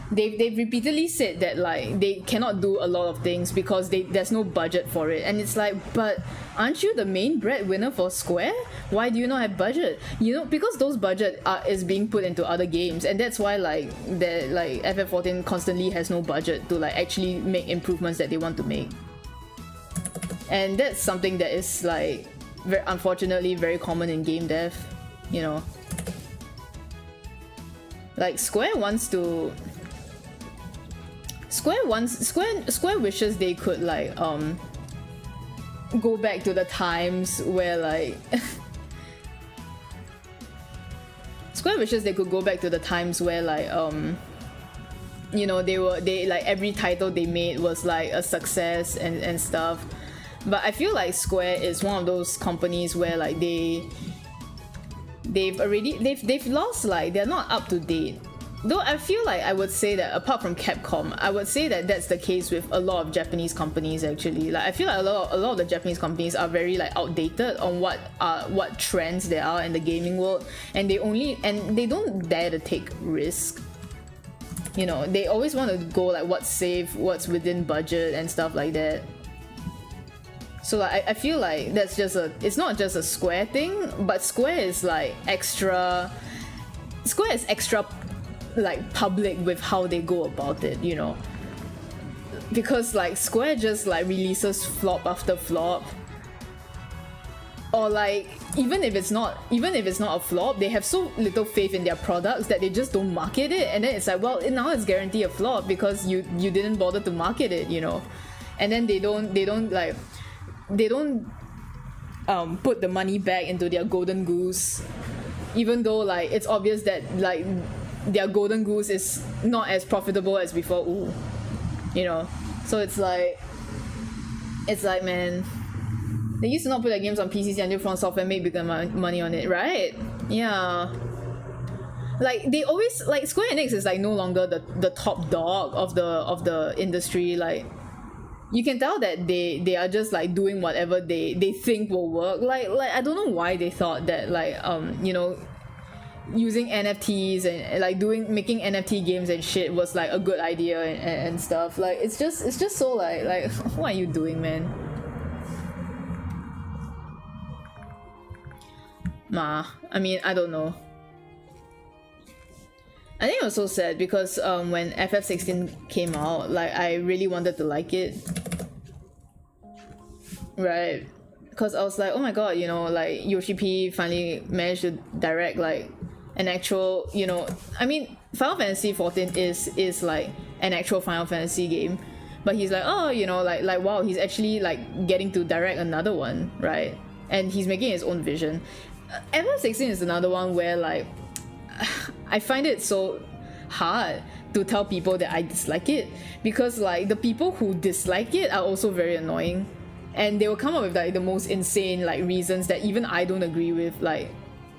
they've repeatedly said that like they cannot do a lot of things because there's no budget for it. And it's like, but aren't you the main breadwinner for Square? Why do you not have budget? You know, because those budget is being put into other games, and that's why like FF14 constantly has no budget to like actually make improvements that they want to make. And that's something that is like unfortunately very common in game dev, you know. Like Square wishes they could like go back to the times where like Square wishes they could go back to the times where like you know, they like every title they made was like a success and stuff. But I feel like Square is one of those companies where like they've lost, like they're not up to date. Though I feel like I would say that apart from Capcom, I would say that that's the case with a lot of Japanese companies actually. Like I feel like a lot of the Japanese companies are very like outdated on what trends there are in the gaming world, and they don't dare to take risk. You know, they always want to go like what's safe, what's within budget and stuff like that. So like I feel like that's just it's not just a Square thing, but Square is extra like public with how they go about it, you know. Because like Square just like releases flop after flop. Or like even if it's not a flop, they have so little faith in their products that they just don't market it, and then it's like, well, now it's guaranteed a flop because you didn't bother to market it, you know. And then they don't put the money back into their golden goose, even though like it's obvious that like their golden goose is not as profitable as before. Ooh, you know. So it's like man, they used to not put their games on PCs until From Software made bigger money on it, right? Yeah. Like they always like Square Enix is like no longer the top dog of the industry. Like you can tell that they are just like doing whatever they think will work. Like I don't know why they thought that like you know, using NFTs and like making NFT games and shit was like a good idea and stuff. Like it's just so like what are you doing, man? I mean, I don't know. I think it was so sad because when FF16 came out, like I really wanted to like it, right? Because I was like, oh my god, you know, like Yoshi P finally managed to direct like an actual, you know, I mean, Final Fantasy 14 is like an actual Final Fantasy game, but he's like, oh, you know, like wow, he's actually like getting to direct another one, right? And he's making his own vision. FF16 is another one where like I find it so hard to tell people that I dislike it, because like the people who dislike it are also very annoying, and they will come up with like the most insane like reasons that even I don't agree with, like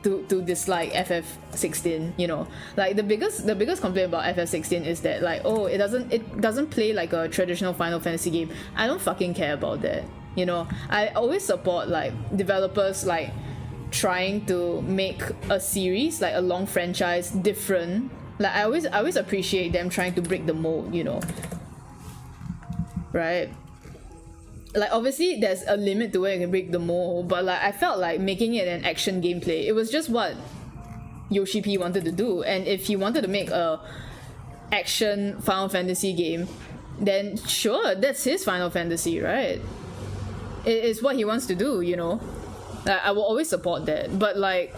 to dislike FF16, you know. Like the biggest complaint about FF16 is that like, oh, it doesn't play like a traditional Final Fantasy game. I don't fucking care about that, you know. I always support like developers like trying to make a series, like a long franchise, different. Like I always appreciate them trying to break the mold, you know, right? like obviously there's a limit to where you can break the mold, but like I felt like making it an action gameplay, it was just what Yoshi P wanted to do. And if he wanted to make a action Final Fantasy game, then sure, that's his Final Fantasy, right? It's what he wants to do, you know. I will always support that. But like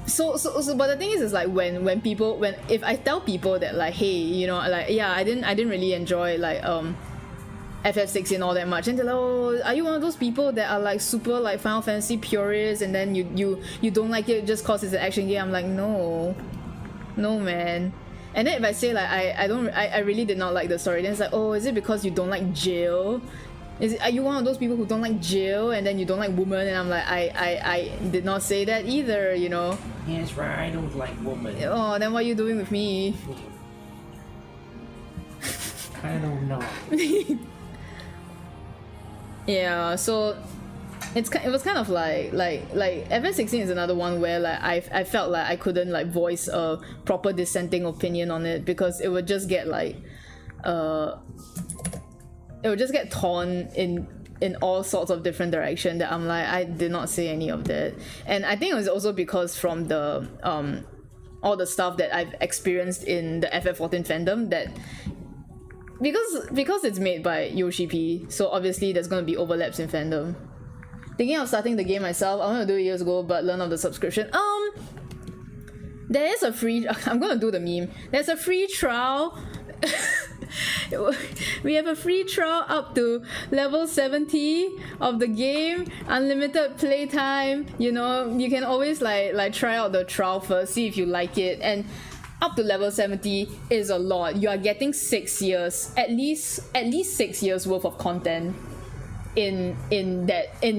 so but the thing is like when if I tell people that like, hey, you know, like yeah, I didn't really enjoy like FF16 all that much, and they're like, oh, are you one of those people that are like super like Final Fantasy purists and then you don't like it just cause it's an action game? I'm like, no man. And then if I say like I really did not like the story, then it's like, oh, is it because you don't like Jill? Are you one of those people who don't like Jill and then you don't like women? And I'm like, I did not say that either, you know. Yes, right, I don't like women. Oh, then what are you doing with me? I don't know. Yeah, so it was kind of like FF16 is another one where like I felt like I couldn't like voice a proper dissenting opinion on it, because it would just get like it would just get torn in all sorts of different directions that I'm like, I did not say any of that. And I think it was also because from the all the stuff that I've experienced in the FF14 fandom, that because it's made by Yoshi P, so obviously there's gonna be overlaps in fandom. Thinking of starting the game myself, I wanted to do it years ago, but learn of the subscription. There is a free, I'm gonna do the meme. There's a free trial. We have a free trial up to level 70 of the game, unlimited playtime. You know, you can always like try out the trial first, see if you like it, and up to level 70 is a lot. You are getting 6 years, at least 6 years worth of content in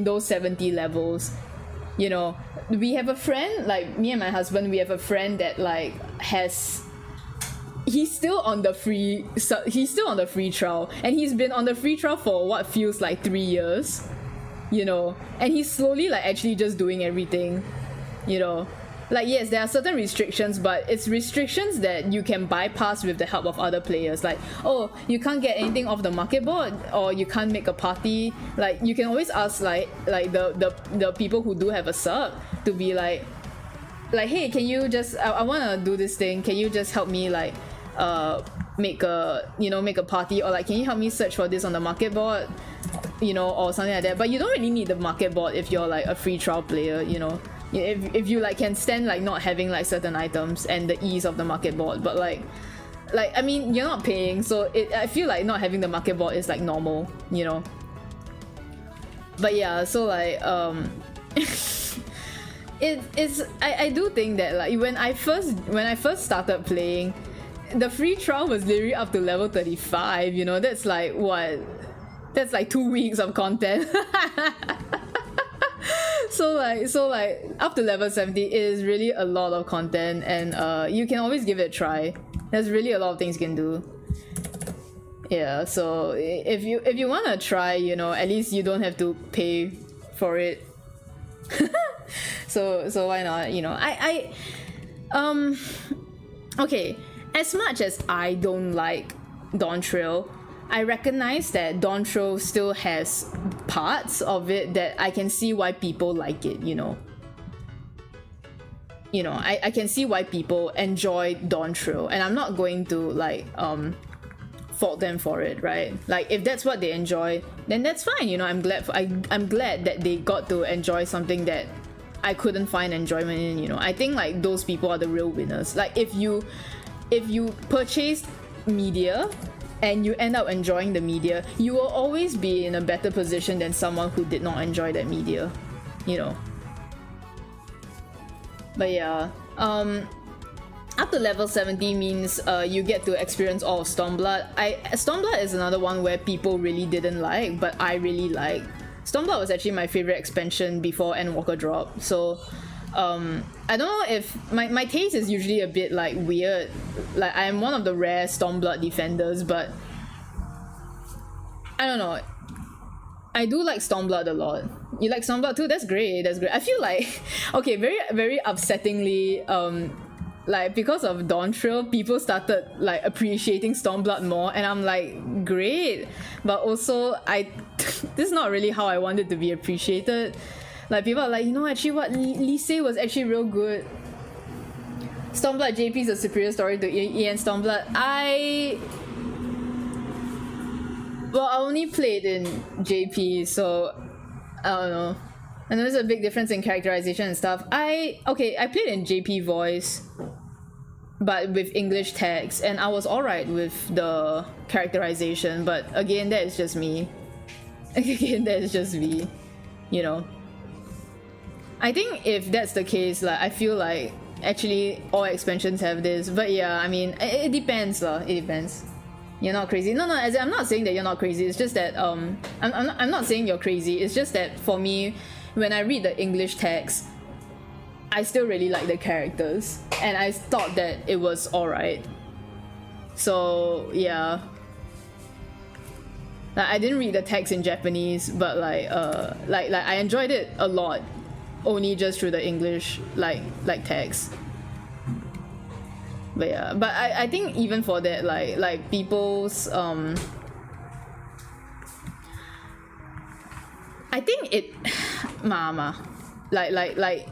those 70 levels. You know, we have a friend, like me and my husband, we have a friend that like he's still on the free trial, and he's been on the free trial for what feels like 3 years, you know, and he's slowly like actually just doing everything, you know. Like, yes, there are certain restrictions, but it's restrictions that you can bypass with the help of other players. Like, oh, you can't get anything off the market board, or you can't make a party. Like, you can always ask like the people who do have a sub to be like, hey, can you just I want to do this thing, can you just help me like make a party, or like, can you help me search for this on the market board, you know, or something like that. But you don't really need the market board if you're like a free trial player, you know. If you like can stand like not having like certain items and the ease of the market board, but like I mean, you're not paying, so I feel like not having the market board is like normal, you know. But yeah, so like I do think that like when I first started playing, the free trial was literally up to level 35, you know. That's like what, that's like 2 weeks of content. So like up to level 70 is really a lot of content, and you can always give it a try. There's really a lot of things you can do. Yeah, so if you want to try, you know, at least you don't have to pay for it. so why not, you know. Okay, as much as I don't like Dawn Trail, I recognize that Dawn Trail still has parts of it that I can see why people like it, you know. You know, I can see why people enjoy Dawn Trail, and I'm not going to like fault them for it, right? Like, if that's what they enjoy, then that's fine, you know. I'm glad that they got to enjoy something that I couldn't find enjoyment in, you know. I think like those people are the real winners. Like, if you purchased media and you end up enjoying the media, you will always be in a better position than someone who did not enjoy that media, you know. But yeah, up to level 70 means you get to experience all of Stormblood. Stormblood is another one where people really didn't like, but I really like. Stormblood was actually my favorite expansion before Endwalker dropped, so I don't know if my taste is usually a bit like weird. Like, I'm one of the rare Stormblood defenders, but I don't know. I do like Stormblood a lot. You like Stormblood too? That's great. That's great. I feel like, okay, very very upsettingly, like because of Dawn Trail, people started like appreciating Stormblood more, and I'm like, great. But also, this is not really how I wanted to be appreciated. Like people are like, you know, actually what Lise was actually real good. Stormblood JP is a superior story to EN Stormblood. I only played in JP, so I don't know. And there's a big difference in characterization and stuff. I played in JP voice, but with English text, and I was alright with the characterization, but again, that is just me. Again, that is just me. You know. I think if that's the case, like I feel like actually all expansions have this, but yeah, I mean, it depends lah. It depends. You're not crazy. No, as in, I'm not saying that you're not crazy. It's just that I'm not saying you're crazy. It's just that for me, when I read the English text, I still really like the characters, and I thought that it was alright. So yeah, like I didn't read the text in Japanese, but like I enjoyed it a lot, only just through the English like text. But yeah, but I think even for that, like people's I think it mama like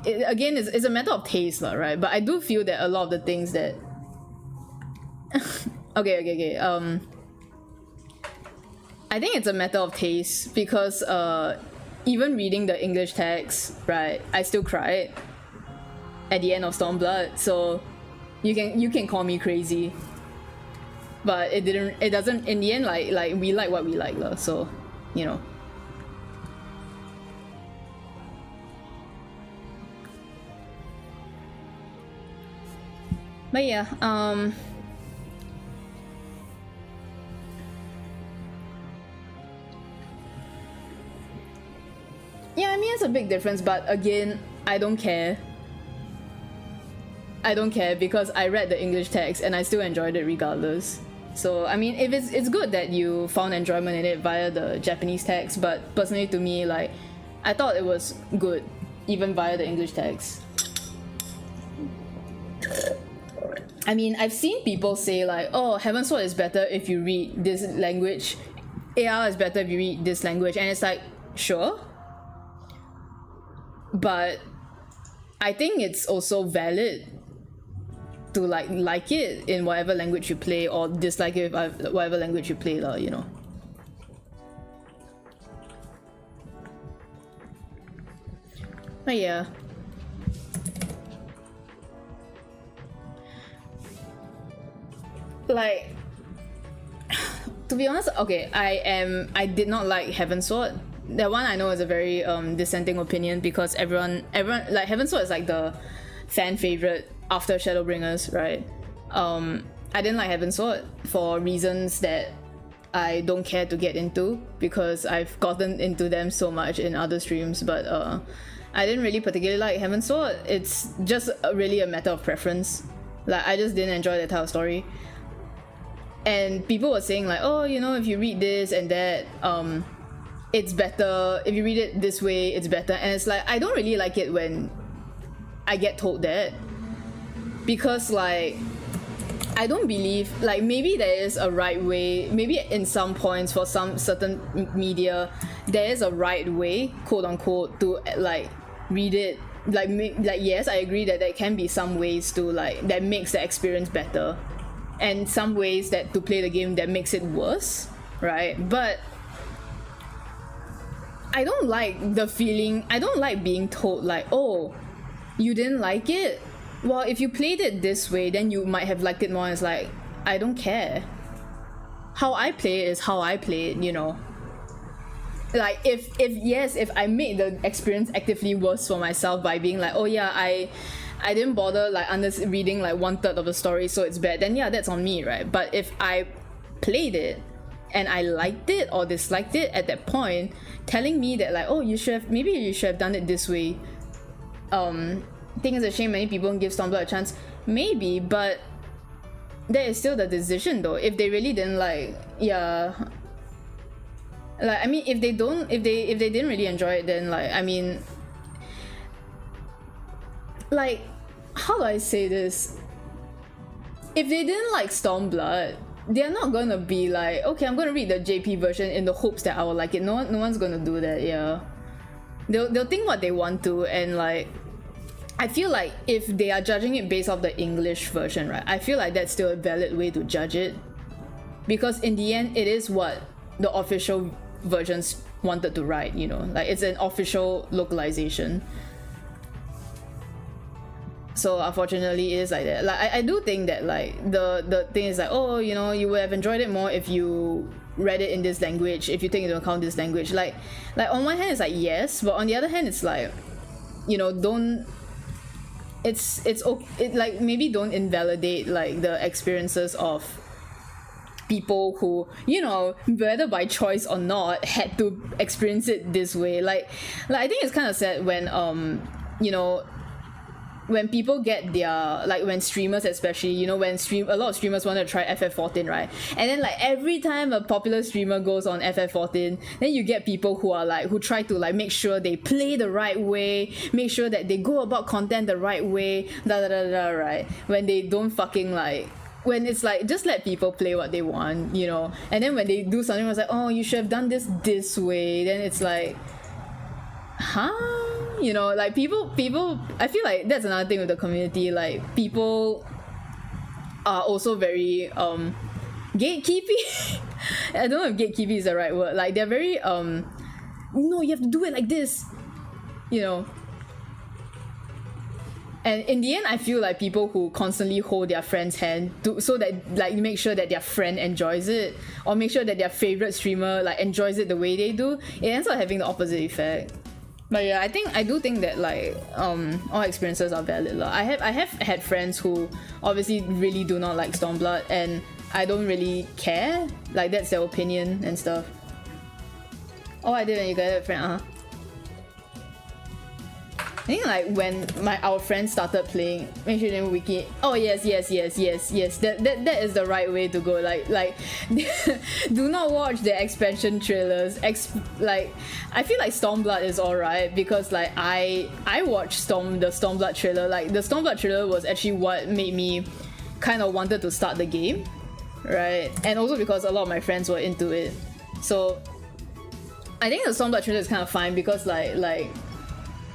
it, again it's a matter of taste lah, right? But I do feel that a lot of the things that okay I think it's a matter of taste because even reading the English text, right, I still cried at the end of Stormblood, so you can call me crazy, but it doesn't in the end, like we like what we like lah, so you know. But yeah, yeah, I mean it's a big difference, but again, I don't care. I don't care because I read the English text and I still enjoyed it regardless. So I mean, if it's good that you found enjoyment in it via the Japanese text, but personally to me, like I thought it was good even via the English text. I mean, I've seen people say like, oh, Heaven's Sword is better if you read this language, AR is better if you read this language, and it's like, sure, but I think it's also valid to like it in whatever language you play, or dislike it whatever language you play lah, you know. But yeah. Like, to be honest, okay, I did not like Heaven's Sword. That one I know is a very dissenting opinion because everyone like Heaven's Sword is like the fan favorite after Shadowbringers, right? I didn't like Heaven's Sword for reasons that I don't care to get into because I've gotten into them so much in other streams, but I didn't really particularly like Heaven's Sword. It's just really a matter of preference. Like, I just didn't enjoy that type of story. And people were saying like, oh, you know, if you read this and that, it's better. If you read it this way, it's better. And it's like, I don't really like it when I get told that. Because like, I don't believe, like maybe there is a right way, maybe in some points for some certain media, there is a right way, quote unquote, to like read it. Like yes, I agree that there can be some ways to like, that makes the experience better. And some ways that to play the game that makes it worse, right? But I don't like the feeling, I don't like being told like, oh, you didn't like it? Well, if you played it this way, then you might have liked it more. It's like, I don't care. How I play it is how I play it, you know? Like, if I made the experience actively worse for myself by being like, oh yeah, I didn't bother like reading like 1/3 of the story, so it's bad, then yeah, that's on me, right? But if I played it and I liked it or disliked it at that point, telling me that like, oh, maybe you should have done it this way, I think it's a shame many people don't give Stormblood a chance. Maybe, but that is still the decision though. If they really didn't like, yeah, like I mean, if they didn't really enjoy it, then like, I mean, like, how do I say this? if they didn't like Stormblood, they're not gonna be like, okay, I'm gonna read the JP version in the hopes that I will like it. No one's gonna do that. Yeah, they'll think what they want to, and like, I feel like if they are judging it based off the English version, right, I feel like that's still a valid way to judge it, because in the end it is what the official versions wanted to write, you know, like it's an official localization. So unfortunately it is like that. Like I do think that like the thing is like, oh, you know, you would have enjoyed it more if you read it in this language, if you take into account this language. Like on one hand it's like yes, but on the other hand it's like, you know, don't, it's like maybe don't invalidate like the experiences of people who, you know, whether by choice or not, had to experience it this way. Like I think it's kind of sad when you know, when people get their, like when streamers especially, you know, when a lot of streamers want to try FF14, right, and then like every time a popular streamer goes on FF14, then you get people who are like, who try to like make sure they play the right way, make sure that they go about content the right way, right, when they don't fucking like, when it's like, just let people play what they want, you know, and then when they do something it's like, oh, you should have done this way, then it's like, huh? You know, like people, I feel like that's another thing with the community, like people are also very gatekeepy. I don't know if gatekeepy is the right word, like they're very no, you have to do it like this, you know. And in the end, I feel like people who constantly hold their friend's hand so that like make sure that their friend enjoys it, or make sure that their favorite streamer like enjoys it the way they do, it ends up having the opposite effect. But yeah, I do think that like all experiences are valid lah. I have had friends who obviously really do not like Stormblood, and I don't really care. Like that's their opinion and stuff. Oh, I didn't. You got a friend, I think like when our friends started playing, make sure they wiki. Oh yes. That is the right way to go. Like do not watch the expansion trailers. Like I feel like Stormblood is alright because like I watched the Stormblood trailer. Like the Stormblood trailer was actually what made me kind of wanted to start the game, right? And also because a lot of my friends were into it. So I think the Stormblood trailer is kind of fine because like.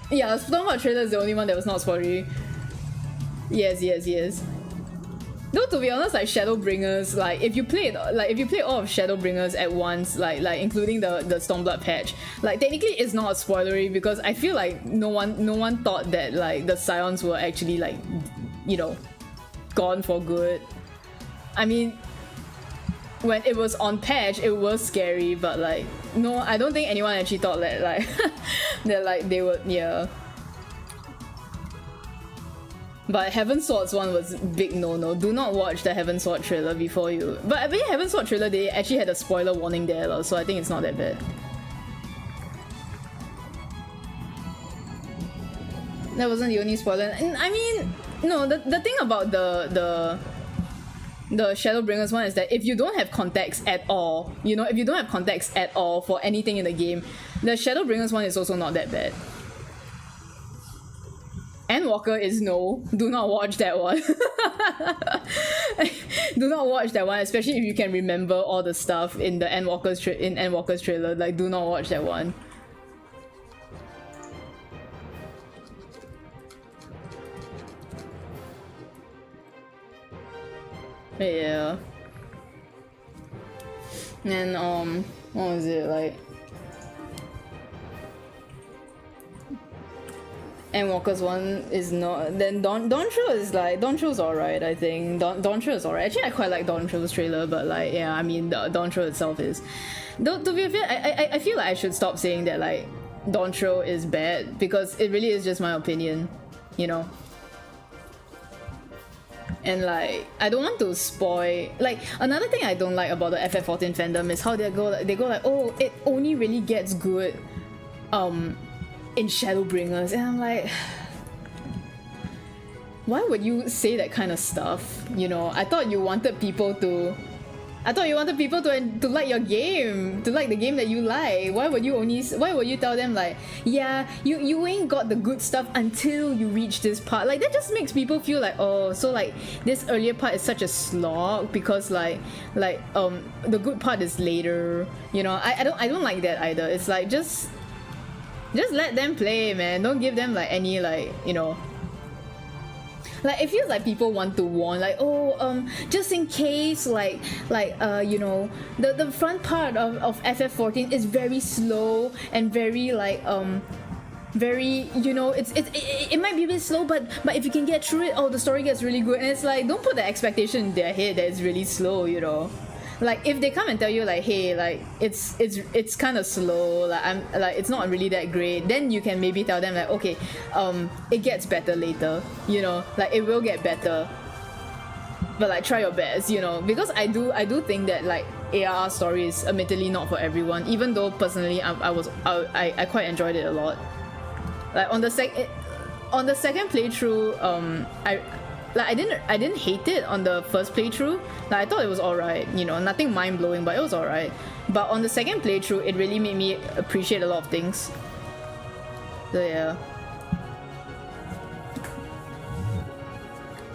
Yeah, Stormblood trailer is the only one that was not spoilery. Yes. Though to be honest, like Shadowbringers, like if you play all of Shadowbringers at once, like including the Stormblood patch, like technically it's not spoilery because I feel like no one thought that like the Scions were actually like, you know, gone for good. I mean, when it was on patch, it was scary, but like no, I don't think anyone actually thought that like that like they would, yeah. But Heaven Sword's one was big no. Do not watch the Heaven Sword trailer before you. But I think Heaven Sword trailer they actually had a spoiler warning there, so I think it's not that bad. That wasn't the only spoiler. And I mean, no, the thing about the Shadowbringers one is that if you don't have context at all, you know, if you don't have context at all for anything in the game, the Shadowbringers one is also not that bad. Endwalker is no. Do not watch that one. Do not watch that one, especially if you can remember all the stuff in the Endwalker's trailer. Like, do not watch that one. Yeah. And what was it like? Endwalker's one is not. Then Dawntrail is like, Dawntrail's alright. I think Dawntrail is alright. Actually, I quite like Dawntrail's trailer, but like yeah, I mean Dawntrail itself is. Though to be fair, I feel like I should stop saying that like Dawntrail is bad because it really is just my opinion, you know. And like, I don't want to spoil. Like, another thing I don't like about the FF14 fandom is how they go like, oh, it only really gets good in Shadowbringers, and I'm like, why would you say that kind of stuff? You know, I thought you wanted people to I thought you wanted people to like your game, to like the game that you like. Why would you tell them like, yeah, you ain't got the good stuff until you reach this part? Like that just makes people feel like, oh, so like this earlier part is such a slog because like the good part is later. You know, I don't like that either. It's like just let them play, man. Don't give them like any like, you know. Like it feels like people want to warn, like, oh, just in case, you know, the front part of FF14 is very slow and very like very, you know, it might be a bit slow, but if you can get through it, oh, the story gets really good. And it's like, don't put the expectation in their head that it's really slow, you know. Like if they come and tell you like, hey, like it's kind of slow, like I'm like it's not really that great, then you can maybe tell them like, okay, it gets better later, you know, like it will get better, but like try your best, you know, because I do think that like ARR story is admittedly not for everyone, even though personally I quite enjoyed it a lot. Like on the second playthrough, I didn't hate it on the first playthrough. Like I thought it was alright, you know, nothing mind-blowing, but it was alright. But on the second playthrough, it really made me appreciate a lot of things. So yeah.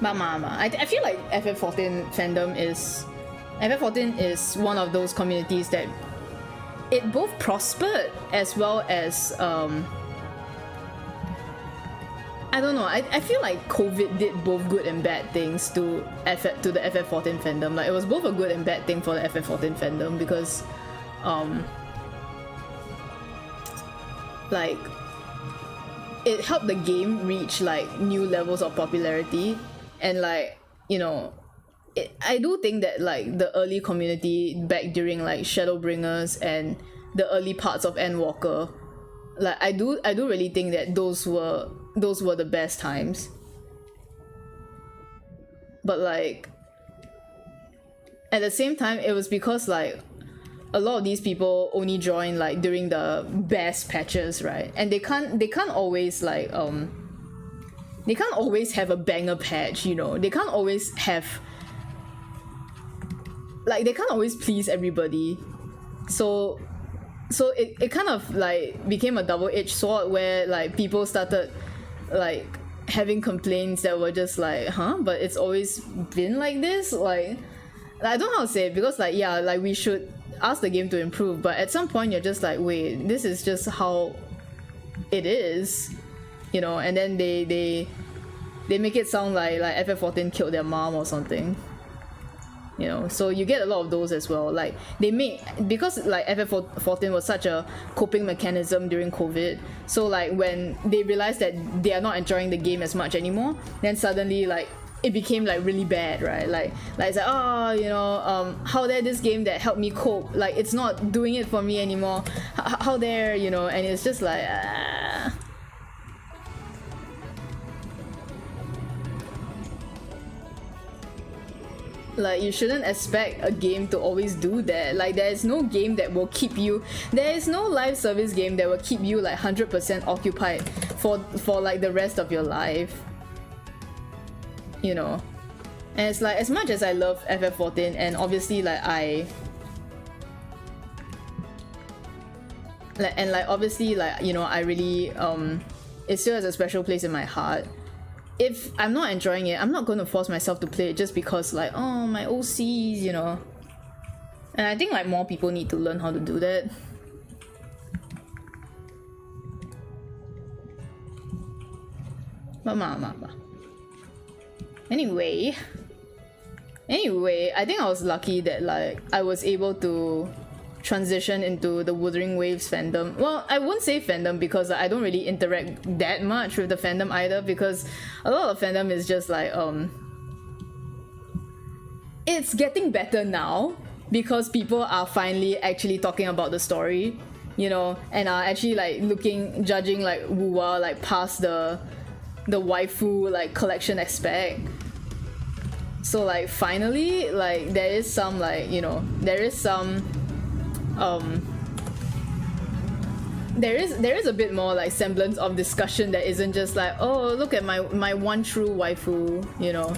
But I feel like FF14 fandom is one of those communities that it both prospered as well as I don't know. I feel like COVID did both good and bad things to the FF14 fandom. Like it was both a good and bad thing for the FF14 fandom because, like, it helped the game reach like new levels of popularity, and like, you know, I do think that like the early community back during like Shadowbringers and the early parts of Endwalker, like I do really think that those were the best times. But like at the same time, it was because like a lot of these people only join like during the best patches, right? And they can't always like they can't always have a banger patch, you know. They can't always please everybody. So it kind of like became a double-edged sword where like people started like having complaints that were just like, huh, but it's always been like this. Like I don't know how to say it, because like, yeah, like we should ask the game to improve, but at some point you're just like, wait, this is just how it is, you know. And then they make it sound like FF14 killed their mom or something, you know. So you get a lot of those as well. Like because like FF14 was such a coping mechanism during COVID, so like when they realized that they are not enjoying the game as much anymore, then suddenly like it became like really bad, right? Like it's like, oh, you know, how dare this game that helped me cope, like it's not doing it for me anymore, how dare, you know. And it's just like like you shouldn't expect a game to always do that. Like there is no game that will keep you, there is no live service game that will keep you like 100% occupied for like the rest of your life, you know. And it's like, as much as I love FF14, and obviously like obviously like, you know, I really it still has a special place in my heart. If I'm not enjoying it, I'm not going to force myself to play it just because like, oh, my OCs, you know. And I think like more people need to learn how to do that. Anyway, I think I was lucky that like I was able to transition into the Wuthering Waves fandom. Well, I won't say fandom because I don't really interact that much with the fandom either, because a lot of fandom is just like it's getting better now because people are finally actually talking about the story, you know, and are actually like judging like Wuwa like past the waifu like collection aspect. So like finally like there is some like, you know, there is a bit more like semblance of discussion that isn't just like, oh, look at my one true waifu, you know.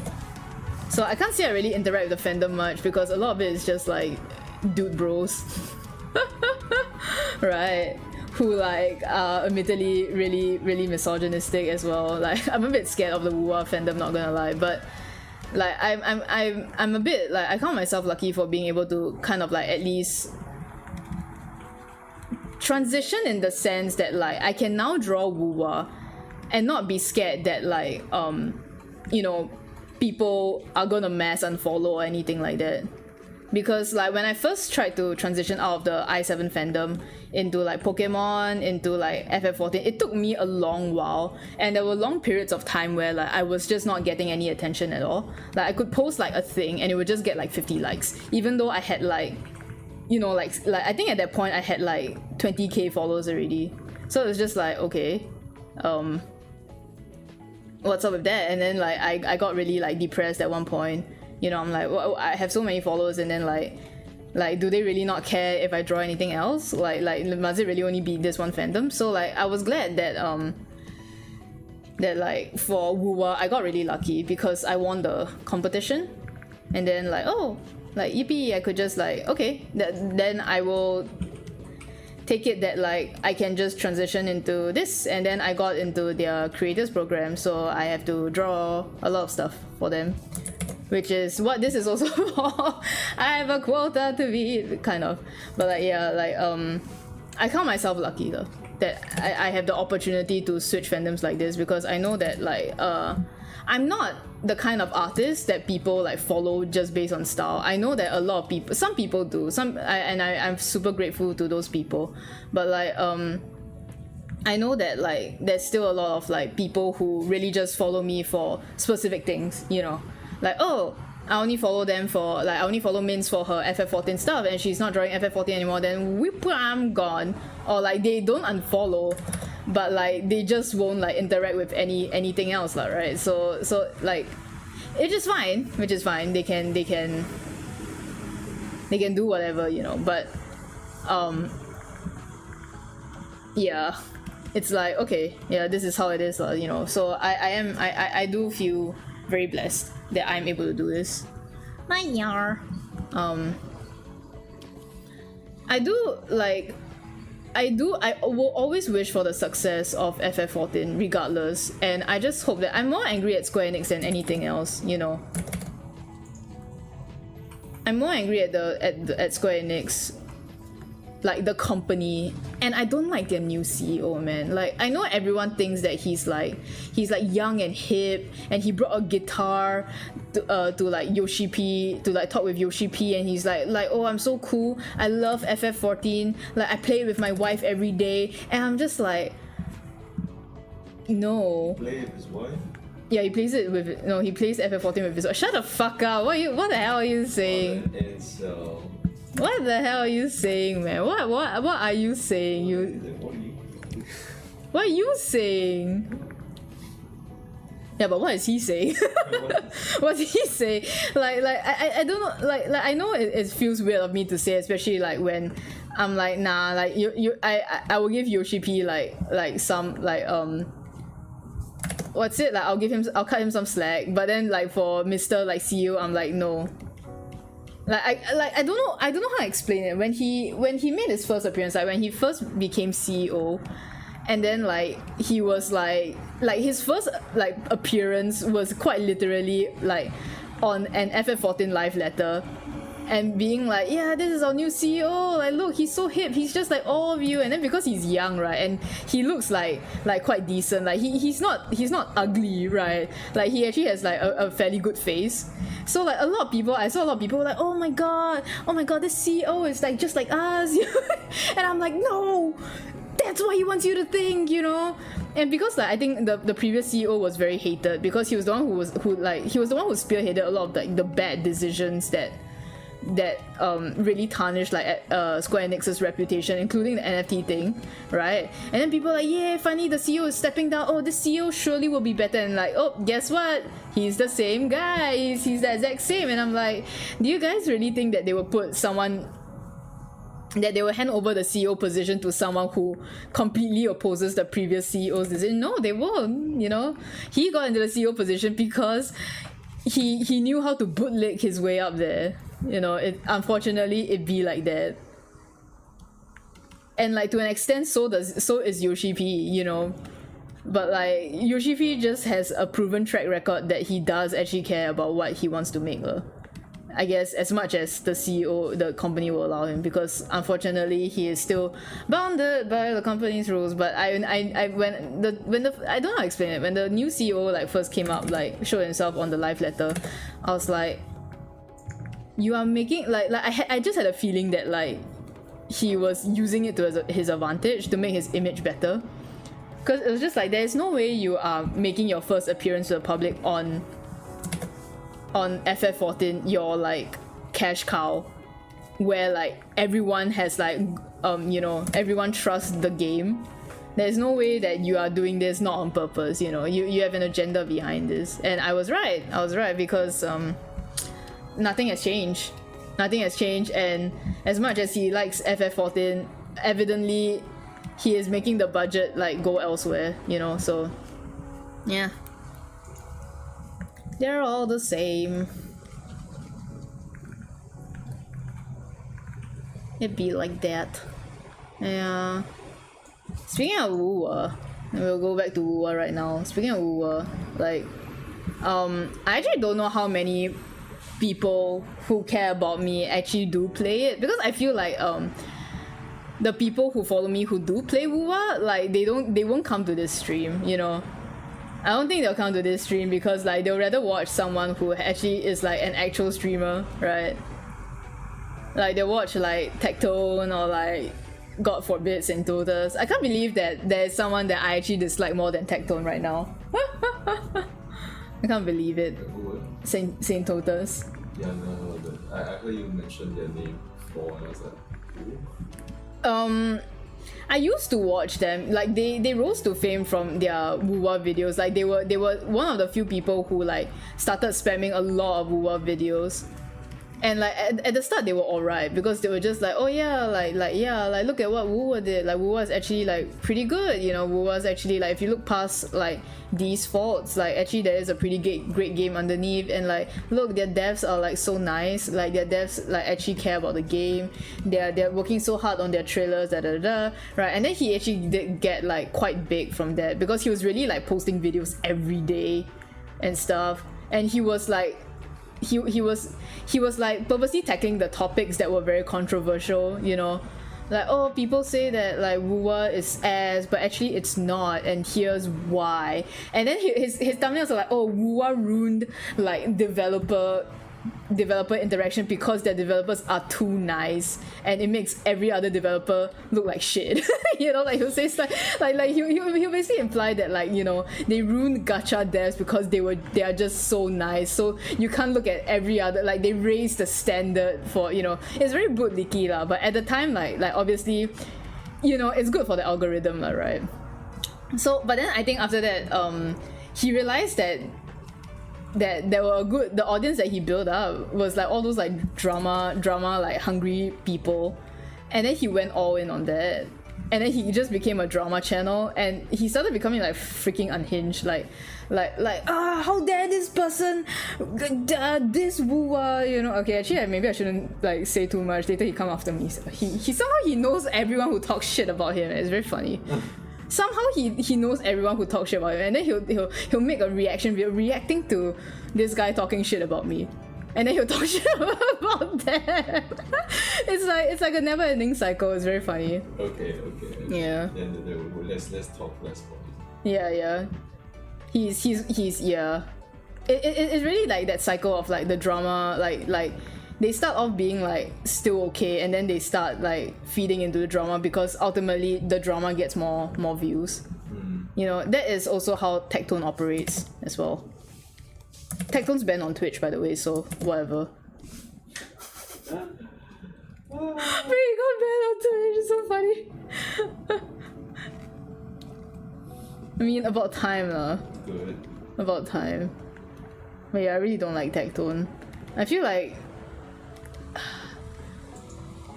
So I can't say I really interact with the fandom much because a lot of it is just like dude bros. Right? Who like are admittedly really misogynistic as well. Like I'm a bit scared of the Wuwa fandom, not gonna lie, but like I'm a bit like I count myself lucky for being able to kind of like at least transition in the sense that like I can now draw Wuwa and not be scared that like you know, people are gonna mass unfollow or anything like that. Because like when I first tried to transition out of the i7 fandom into like Pokemon, into like FF14, it took me a long while, and there were long periods of time where like I was just not getting any attention at all. Like I could post like a thing and it would just get like 50 likes, even though I had like, you know, like I think at that point I had like 20k followers already. So it was just like, okay, what's up with that? And then like I got really like depressed at one point. You know, I'm like, well, I have so many followers, and then like do they really not care if I draw anything else? Like must it really only be this one fandom? So like I was glad that that like for Wuwa I got really lucky because I won the competition, and then like, oh, like yippee, I could just like, okay, then I will take it that like I can just transition into this, and then I got into their creators program, so I have to draw a lot of stuff for them, which is what this is also for. I have a quota to beat, kind of. But like, yeah, like I count myself lucky though that I have the opportunity to switch fandoms like this, because I know that like I'm not the kind of artist that people like follow just based on style. I know that a lot of people, some people do, I'm super grateful to those people, but like I know that like there's still a lot of like people who really just follow me for specific things, you know, like, oh, I only follow them for like, I only follow Minz for her FF14 stuff, and she's not drawing FF14 anymore, then whoop, I'm gone. Or like they don't unfollow, but like they just won't like interact with anything else, lah, right? So like, which is fine. They can do whatever, you know. But yeah, it's like, okay, yeah, this is how it is, you know. So I do feel very blessed that I'm able to do this. I will always wish for the success of FF14 regardless, and I just hope that I'm more angry at Square Enix than anything else, you know. I'm more angry at Square Enix, like the company, and I don't like their new CEO, man. Like, I know everyone thinks that he's like young and hip, and he brought a guitar to like Yoshi P, to like talk with Yoshi P, and he's like, oh, I'm so cool, I love FF14, like I play it with my wife every day, and I'm just like, no. Play with his wife? Yeah, he plays it with, no, he plays FF14 with his wife. Shut the fuck up. What the hell are you saying? What the hell are you saying, man? What are you saying? What are you saying? Yeah, but what is he saying? What's he saying? Like I don't know. Like I know it feels weird of me to say, especially like when I'm like, nah, like I will give Yoshi P like some like what's it, like I'll cut him some slack, but then like for Mr. like CEO, I'm like, no. Like I don't know how to explain it. When he made his first appearance, like when he first became CEO, and then like he was like his first like appearance was quite literally like on an FF14 live letter, and being like, yeah, this is our new CEO, like look, he's so hip, he's just like all of you. And then because he's young, right, and he looks like quite decent, like he's not ugly, right, like he actually has like a fairly good face. So like I saw a lot of people were like, oh my god, this CEO is like just like us. And I'm like, no, that's what he wants you to think, you know. And because like I think the previous CEO was very hated, because he was the one who spearheaded a lot of like the bad decisions that really tarnished like Square Enix's reputation, including the NFT thing, right? And then people are like, yeah, finally the CEO is stepping down, oh, this CEO surely will be better. And like, oh, guess what, he's the same guy, he's the exact same. And I'm like, do you guys really think that they will hand over the CEO position to someone who completely opposes the previous CEO's decision? No, they won't, you know. He got into the CEO position because he knew how to bootleg his way up there. You know, unfortunately it be like that. And like to an extent so is Yoshi P, you know. But like Yoshi P just has a proven track record that he does actually care about what he wants to make. I guess as much as the CEO, the company will allow him, because unfortunately he is still bounded by the company's rules. But I when the I don't know how to explain it. When the new CEO like first came up, like showed himself on the live letter, I was like, you are making I just had a feeling that like he was using it to his advantage to make his image better. Because it was just like, there's no way you are making your first appearance to the public on FF14, your like cash cow, where like everyone has like you know, everyone trusts the game. There's no way that you are doing this not on purpose, you know. You have an agenda behind this. And I was right because nothing has changed. Nothing has changed, and as much as he likes FF14, evidently he is making the budget like go elsewhere, you know. So yeah, they're all the same. It be like that. Yeah. Speaking of Wuwa, we'll go back to Wuwa right now. Speaking of Wuwa, like I actually don't know how many people who care about me actually do play it, because I feel like the people who follow me who do play Wuwa, like they won't come to this stream, you know. I don't think they'll come to this stream because like they'll rather watch someone who actually is like an actual streamer, right? Like they'll watch like Tectone or like God forbid Saintotas. I can't believe that there's someone that I actually dislike more than Tectone right now. I can't believe it. Saintotas. Yeah, no, I heard you mention their name before and I was like, who? I used to watch them. Like they rose to fame from their Wuwa videos. Like they were one of the few people who like started spamming a lot of Wuwa videos. And like at the start they were alright, because they were just like, oh yeah, like look at what Wuwa did. Like Wuwa is actually like pretty good, you know. Wuwa is actually like, if you look past like these faults, like actually there is a pretty great game underneath. And like look, their devs are like so nice. Like their devs like actually care about the game. They're working so hard on their trailers, right? And then he actually did get like quite big from that, because he was really like posting videos every day and stuff. And he was like he was like purposely tackling the topics that were very controversial, you know. Like, oh, people say that like Wuwa is ass, but actually it's not, and here's why. And then his thumbnails are like, oh, Wuwa ruined like developer interaction because their developers are too nice and it makes every other developer look like shit. You know, like he'll say stuff like he'll basically imply that like, you know, they ruined gacha devs because they are just so nice, so you can't look at every other, like they raised the standard for, you know. It's very bootlicky lah, but at the time like obviously, you know, it's good for the algorithm lah, right? So but then I think after that he realized that there were the audience that he built up was like all those like drama like hungry people, and then he went all in on that, and then he just became a drama channel, and he started becoming like freaking unhinged, like how dare this person this Wuwa, you know. Okay, actually maybe I shouldn't like say too much, later he come after me. He somehow he knows everyone who talks shit about him. It's very funny. Somehow he knows everyone who talks shit about him, and then he'll make a reaction video reacting to this guy talking shit about me, and then he'll talk shit about that. It's like a never-ending cycle. It's very funny. Okay. Yeah. Then let's talk less about it. Yeah. He's yeah. It's really like that cycle of like the drama, like they start off being like still okay, and then they start like feeding into the drama because ultimately the drama gets more views. You know, that is also how Tectone operates as well. Tectone's banned on Twitch, by the way, so whatever. But he got banned on Twitch, it's so funny. I mean, about time lah. Good. About time. But yeah, I really don't like Tectone. I feel like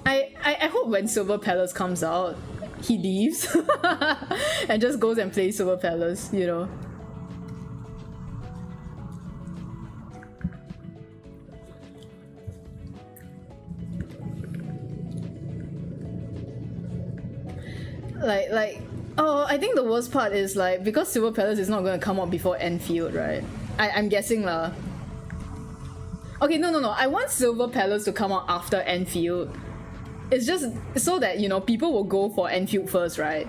I hope when Silver Palace comes out, he leaves and just goes and plays Silver Palace, you know. Oh, I think the worst part is like because Silver Palace is not gonna come out before Enfield, right? I'm guessing lah. Okay, no. I want Silver Palace to come out after Enfield. It's just so that, you know, people will go for Enfield first, right?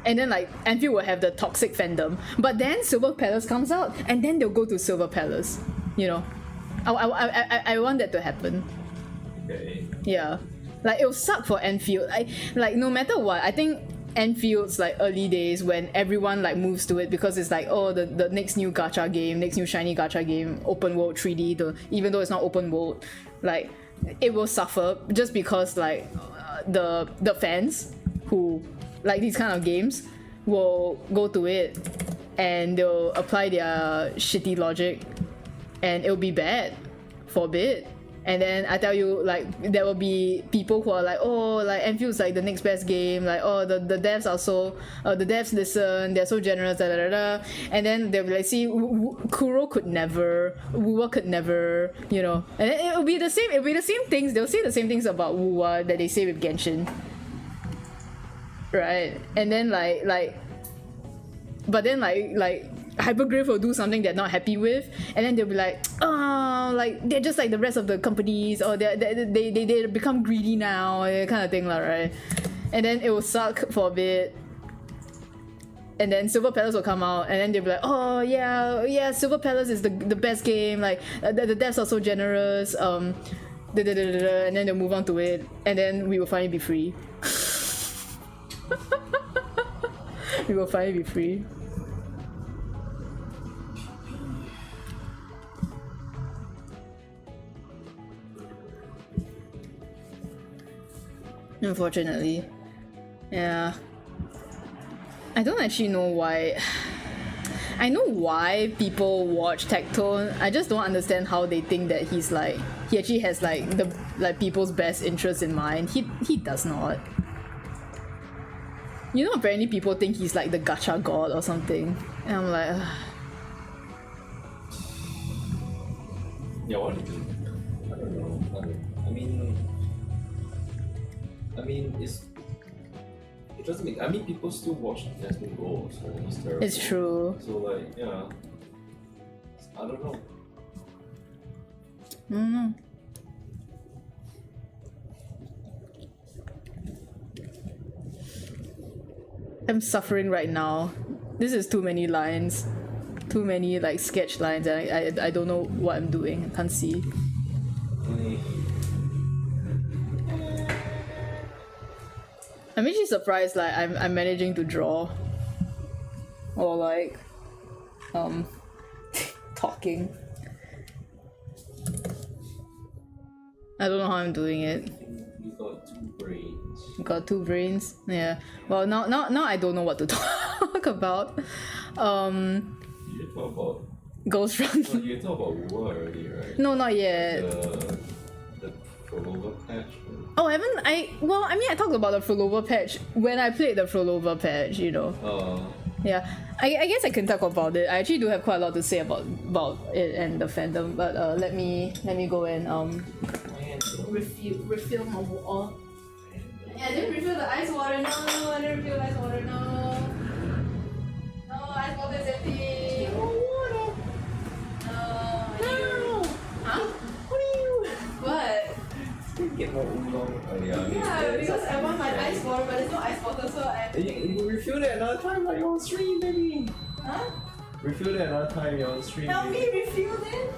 And then like Enfield will have the toxic fandom. But then Silver Palace comes out and then they'll go to Silver Palace. You know? I want that to happen. Okay. Yeah. Like it'll suck for Enfield. Like no matter what, I think Enfield's like early days when everyone like moves to it because it's like, oh, the next new gacha game, next new shiny gacha game, open world 3D, even though it's not open world, like it will suffer just because like the fans who like these kind of games will go to it and they'll apply their shitty logic and it'll be bad for a bit. And then I tell you, like, there will be people who are like, oh, like, Enfield's like the next best game, like, oh, the devs are so, the devs listen, they're so generous, da da da da. And then they'll be like, see, Kuro could never, Wuwa could never, you know. And then it'll be the same things, they'll say the same things about Wuwa that they say with Genshin. Right? And then but then Hypergraph will do something they're not happy with, and then they'll be like, oh, like they're just like the rest of the companies, or they become greedy now, kind of thing, right? And then it will suck for a bit, and then Silver Palace will come out, and then they'll be like, oh yeah, Silver Palace is the best game, like the devs are so generous, and then they'll move on to it, and then we will finally be free. We will finally be free. Unfortunately. Yeah. I don't actually know why. I know why people watch Tectone. I just don't understand how they think that he actually has like people's best interests in mind. He does not. You know, apparently people think he's like the gacha god or something. And I'm like, ugh. Yeah, what do you think? I don't know. I mean, it doesn't make. I mean, people still watch Jasmine Gold, so it's terrible. It's true. So like, yeah, I don't know. I don't know. I'm suffering right now. This is too many lines, too many like sketch lines, and I don't know what I'm doing. I can't see. I'm actually surprised like I'm managing to draw or like talking. I don't know how I'm doing it. You got two brains. Got two brains. Yeah. Well, now I don't know what to talk about. You talk about Ghost Run. well, you talk about Wuwa already, right? No, not yet. The Phrolova patch. Oh, haven't I? Well, I mean, I talked about the Phrolova patch when I played the Phrolova patch, you know. Yeah, I guess I can talk about it. I actually do have quite a lot to say about it and the fandom, but let me go and refill my water. Yeah, I didn't refill the ice water. No, I didn't refill the ice water. No, ice water is empty. No, huh? What? Get more oolong. Oh, yeah, because I want my ice water, but it's not ice water, so I. You refill that another time while you're on stream, baby. Huh? Refill that another time you're on stream. Help me refill it.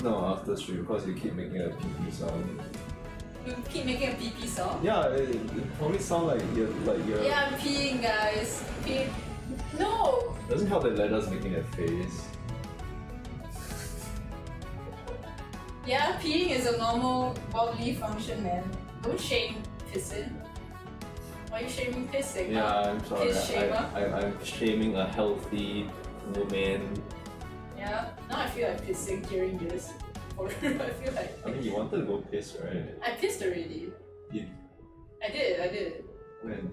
No, after stream, because you keep making a pee sound. You keep making a pee sound? Yeah, it probably sound like you're Yeah, I'm peeing, guys. Pee. No! Doesn't help that Lena's making that face. Yeah, peeing is a normal bodily function, man. Don't shame pissing. Why are you shaming pissing? Yeah, I'm sorry. Piss shamer? I'm shaming a healthy woman. Yeah, now I feel like pissing hearing this. I feel like. I mean, you wanted to go piss, right? I pissed already. You, I did. when?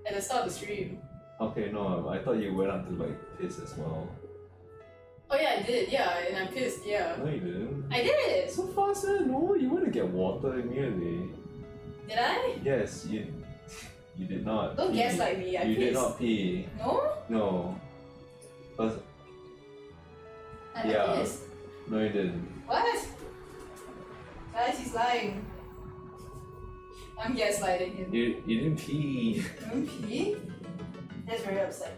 At the start of the stream. Okay, no, I thought you went out to like piss as well. Oh yeah, I did, yeah, and I pissed, yeah. No, you didn't. I did! So fast, no, you went to get water immediately. Did I? Yes, you You did not. Don't pee. gaslight me, I You did pissed. not pee. No? No. Cause I Yeah. pissed. no, you didn't. What? Guys, he's lying. I'm gaslighting him. You didn't pee. I didn't pee? That's very upsetting.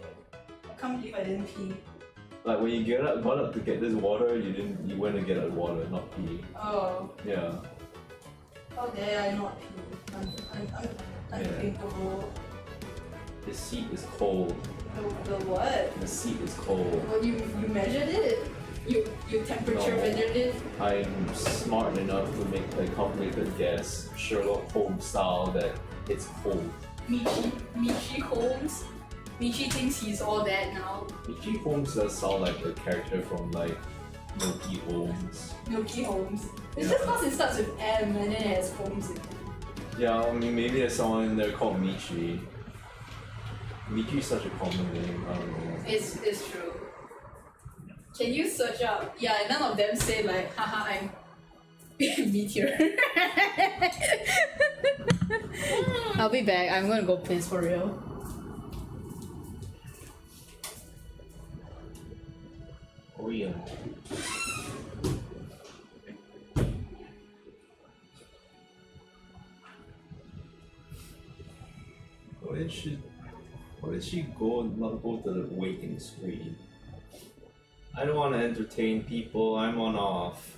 I can't believe I didn't pee. Like when you got up to get this water, you went to get that water, not pee. Oh. Yeah. How dare I not pee? I'm unthinkable. The seat is cold. The what? The seat is cold. Well, you measured it? You temperature No. measured it? I'm smart enough to make a calculated guess, Sherlock Holmes style, that it's cold. Michi Holmes? Michi thinks he's all that now. Michi Holmes does sound like a character from like Milky Holmes. Milky Holmes. It's just because it starts with M and then it has Holmes in it. Yeah, I mean maybe there's someone in there called Michi. Michi is such a common name, I don't know. It's true. Can you search up? Yeah, none of them say like, haha, I'm meteor. I'll be back. I'm gonna go piss for real. Oh yeah. Why did she not go to the waiting screen? I don't want to entertain people. I'm off.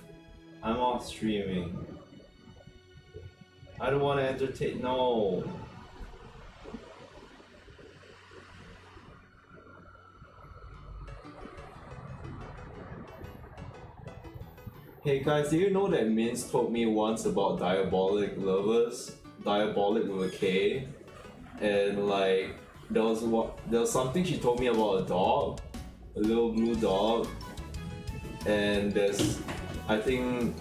I'm off streaming. I don't want to entertain. No. Hey guys, do you know that Minz told me once about diabolic lovers? Diabolic with a K. And like there was something she told me about a dog, a little blue dog. And I think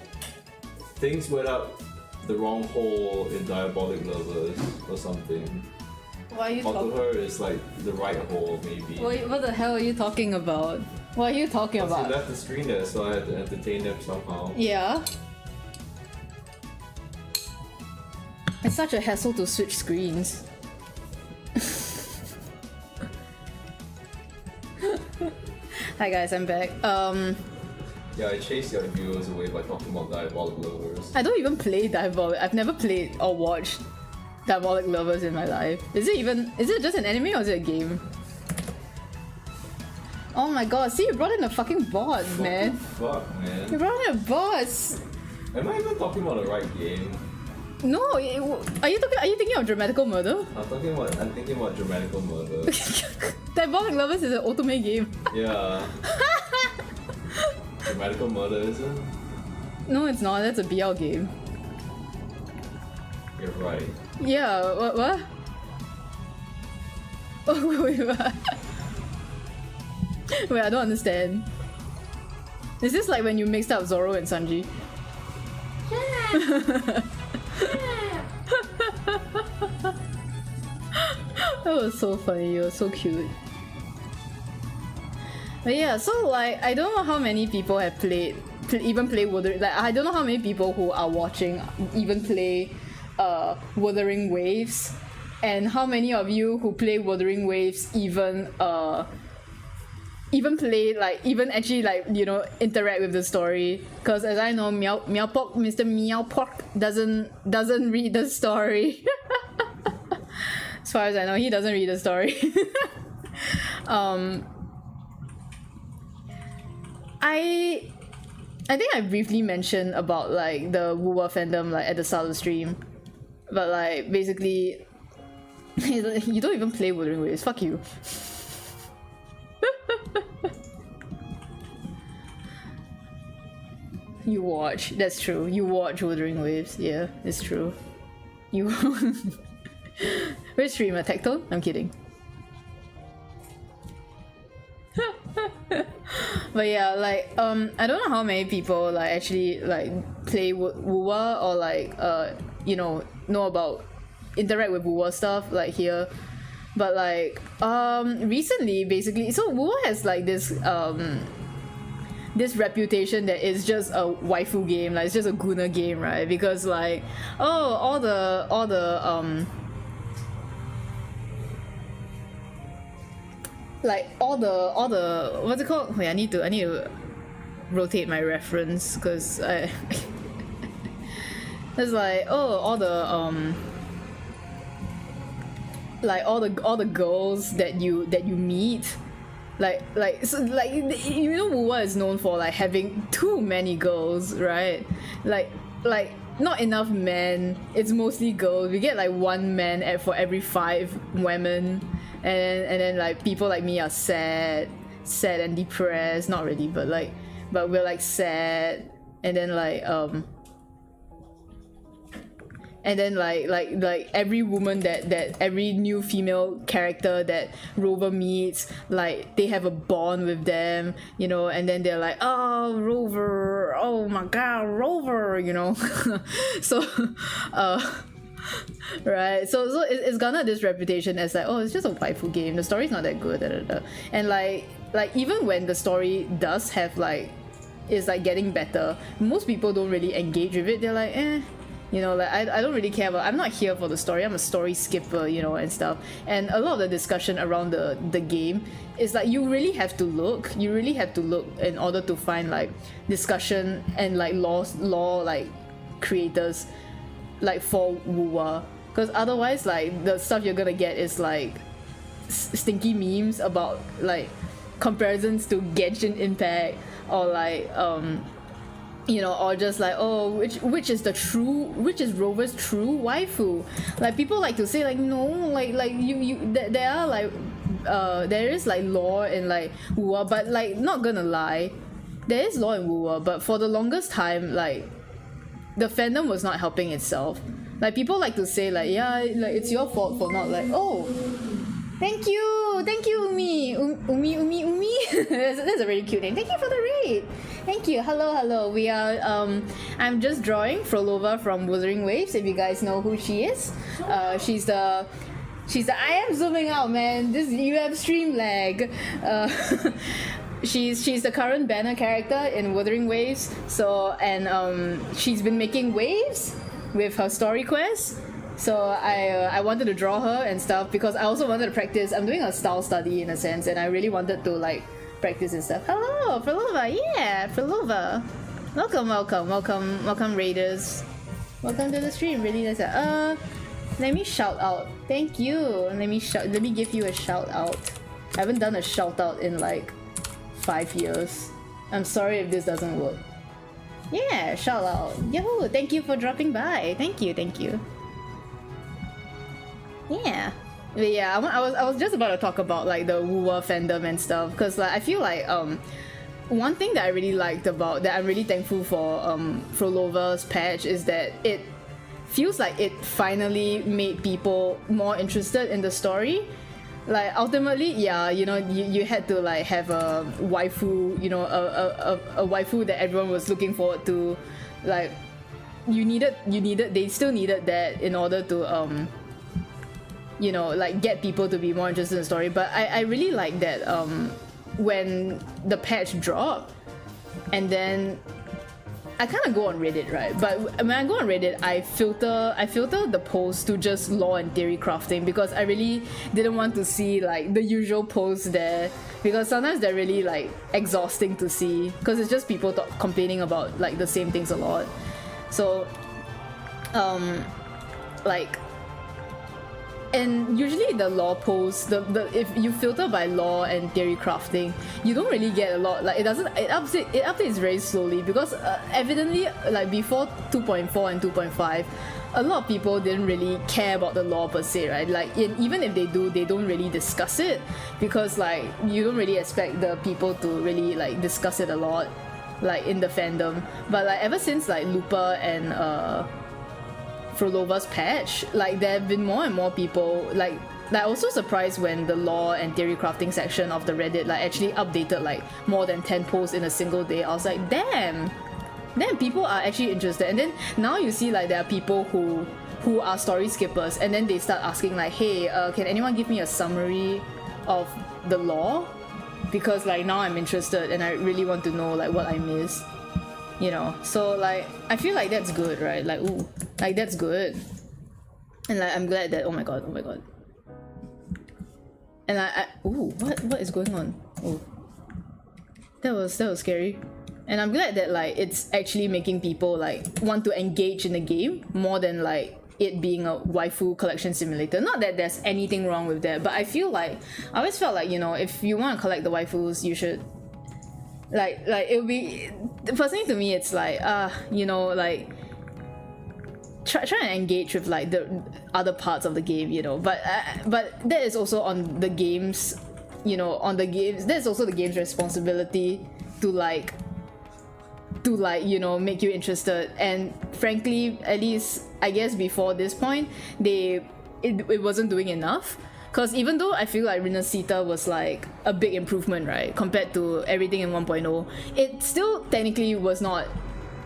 things went up the wrong hole in diabolic lovers or something. Why are you Or to talking? her it's like the right hole maybe. What the hell are you talking about? What are you talking She about? left the screen there, so I had to entertain them somehow. Yeah. It's such a hassle to switch screens. Hi guys, I'm back. Yeah, I chased your viewers away by talking about diabolic lovers. I don't even play Diabolic. I've never played or watched Diabolic Lovers in my life. Is it just an anime or is it a game? Oh my god, see you brought in a fucking boss, man. Fuck, You man. brought in a boss. Am I even talking about the right game? No, are you thinking of Dramatical Murder? I'm thinking about Dramatical Murder. Diabolic Lovers is an otome game. Yeah. Dramatical Murder, isn't it? No, it's not. That's a BL game. You're right. Yeah, what? Oh, wait, what? Wait, I don't understand. Is this like when you mixed up Zoro and Sanji? That was so funny, you were so cute. But yeah, so like, I don't know how many people have even play Wuthering, like I don't know how many people who are watching even play Wuthering Waves, and how many of you who play Wuthering Waves even play, like, even actually, like, you know, interact with the story. Because as I know, Mr. Meowpork doesn't read the story. As far as I know, he doesn't read the story. I think I briefly mentioned about like the Wuwa fandom like at the start of the stream, but like basically, you don't even play Wuthering Waves. Fuck you. You watch. That's true. You watch Wuthering Waves. Yeah, it's true. You. Which streamer? Tectone? I'm kidding. But yeah, like I don't know how many people like actually like play Wuwa or like you know about interact with Wuwa stuff like here, but like recently basically, so Wuwa has like this reputation that it's just a waifu game, like it's just a Guna game, right? Because like all the like all the what's it called? Wait, I need to rotate my reference because I it's like all the like all the girls that you meet, like you know Wuwa is known for like having too many girls, right? Like not enough men. It's mostly girls. We get like one man for every 5 women, and then like people like me are sad and depressed. Not really, but we're like sad, and then like every woman that every new female character that Rover meets, like they have a bond with them, you know, and then they're like, oh Rover, oh my god Rover, you know. So right, so it's garnered this reputation as like, oh, it's just a waifu game, the story's not that good, da, da, da. And like even when the story does have like is like getting better, most people don't really engage with it. They're like, you know, like I don't really care about, I'm not here for the story, I'm a story skipper, you know, and stuff. And a lot of the discussion around the game is like you really have to look in order to find like discussion and like law like creators like for Wuwa, because otherwise like the stuff you're gonna get is like stinky memes about like comparisons to Genshin Impact, or like you know, or just like, oh, which is Rover's true waifu. Like people like to say like, no, like there are like there is like lore in like Wuwa, but like not gonna lie, there is lore in Wuwa, but for the longest time like the fandom was not helping itself. Like people like to say like, yeah, like it's your fault for not like, oh, thank you Umi. That's a really cute name. Thank you for the raid. Thank you. Hello. We are I'm just drawing Phrolova from Wuthering Waves, if you guys know who she is. She's the I am zooming out, man. You have stream lag. She's the current banner character in Wuthering Waves. So, and she's been making waves with her story quest. So I wanted to draw her and stuff because I also wanted to practice. I'm doing a style study in a sense, and I really wanted to like practice and stuff. Hello, Phrolova. Yeah, Phrolova. Welcome raiders. Welcome to the stream. Really nice. Let me shout out. Thank you. Let me give you a shout out. I haven't done a shout out in like 5 years. I'm sorry if this doesn't work. Yeah, shout out. Yahoo! Thank you for dropping by. Thank you. Yeah. But yeah, I was just about to talk about like the Wuwa fandom and stuff, because like I feel like one thing that I really liked about that I'm really thankful for Phrolova's patch is that it feels like it finally made people more interested in the story. Like ultimately, yeah, you know, you had to like have a waifu, you know, a waifu that everyone was looking forward to. Like they still needed that in order to you know, like get people to be more interested in the story. But I really like that when the patch dropped, and then I kind of go on Reddit, right? But when I go on Reddit, I filter the posts to just lore and theory crafting, because I really didn't want to see like the usual posts there, because sometimes they're really like exhausting to see, because it's just people complaining about like the same things a lot. So like, and usually the lore posts, if you filter by lore and theory crafting, you don't really get a lot. Like it updates very slowly, because evidently like before 2.4 and 2.5, a lot of people didn't really care about the lore per se, right? Like even if they do, they don't really discuss it, because like you don't really expect the people to really like discuss it a lot, like in the fandom. But like ever since like Lupa and Phrolova's patch, like there have been more and more people like I was so surprised when the lore and theory crafting section of the Reddit like actually updated like more than 10 posts in a single day. I was like, damn, people are actually interested. And then now you see like there are people who are story skippers, and then they start asking like, hey, can anyone give me a summary of the lore, because like now I'm interested and I really want to know like what I missed, you know. So like I feel like that's good, right? Like, ooh, like that's good. And like I'm glad that, oh my god, and And ooh, what is going on? Oh, that was scary. And I'm glad that like it's actually making people like want to engage in the game more than like it being a waifu collection simulator. Not that there's anything wrong with that, but I always felt like, you know, if you want to collect the waifus, you should like it would be, personally to me it's like you know, like try and engage with like the other parts of the game, you know, but that is also on the games, you know, that's also the game's responsibility to like you know, make you interested. And frankly, at least I guess before this point, it wasn't doing enough. Because even though I feel like Renacita was like a big improvement, right, compared to everything in 1.0, it still technically was not,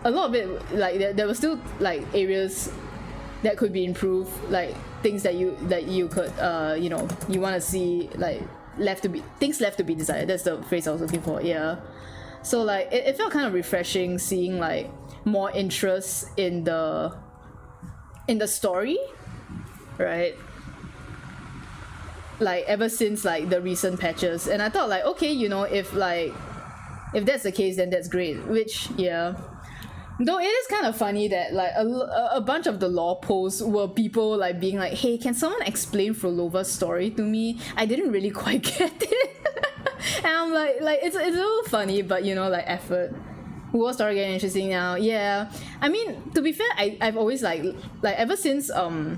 a lot of it, like there were still like areas that could be improved, like things that you could you know, you want to see, like things left to be desired. That's the phrase I was looking for. Yeah. So like it felt kind of refreshing seeing like more interest in the story, right? Like ever since like the recent patches, and I thought like, okay, you know, if that's the case, then that's great. Which, yeah, though it is kind of funny that like a bunch of the lore posts were people like being like, hey, can someone explain Phrolova's story to me? I didn't really quite get it. And I'm like it's a little funny, but you know, like effort. War story getting interesting now. Yeah, I mean, to be fair, I've always like ever since ever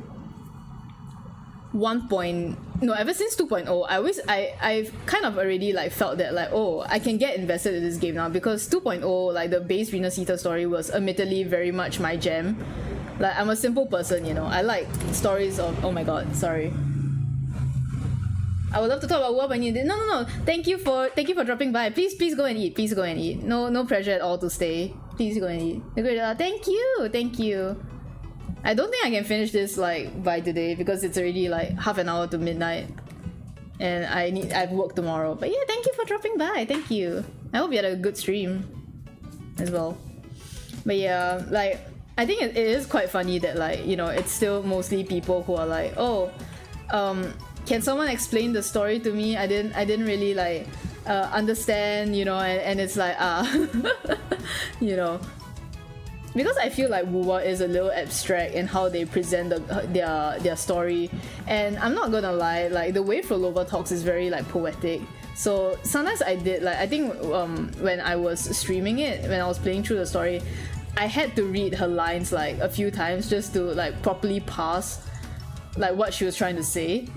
since 2.0, I've kind of already like felt that like, oh, I can get invested in this game now, because 2.0, like the base Renacita story was admittedly very much my jam. Like I'm a simple person, you know, I like stories of, oh my god, sorry, I would love to talk about what I need. No. Thank you for dropping by. Please go and eat. Please go and eat. No pressure at all to stay. Please go and eat. Thank you. I don't think I can finish this like by today because it's already like half an hour to midnight, and I've work tomorrow. But yeah, thank you for dropping by. Thank you. I hope you had a good stream as well. But yeah, like I think it is quite funny that like, you know, it's still mostly people who are like, oh, can someone explain the story to me? I didn't really like understand, you know, and it's like you know, because I feel like Wuwa is a little abstract in how they present their story, and I'm not gonna lie, like the way Phrolova talks is very like poetic. So sometimes I did like, I think when I was streaming it, when I was playing through the story, I had to read her lines like a few times just to like properly parse like what she was trying to say.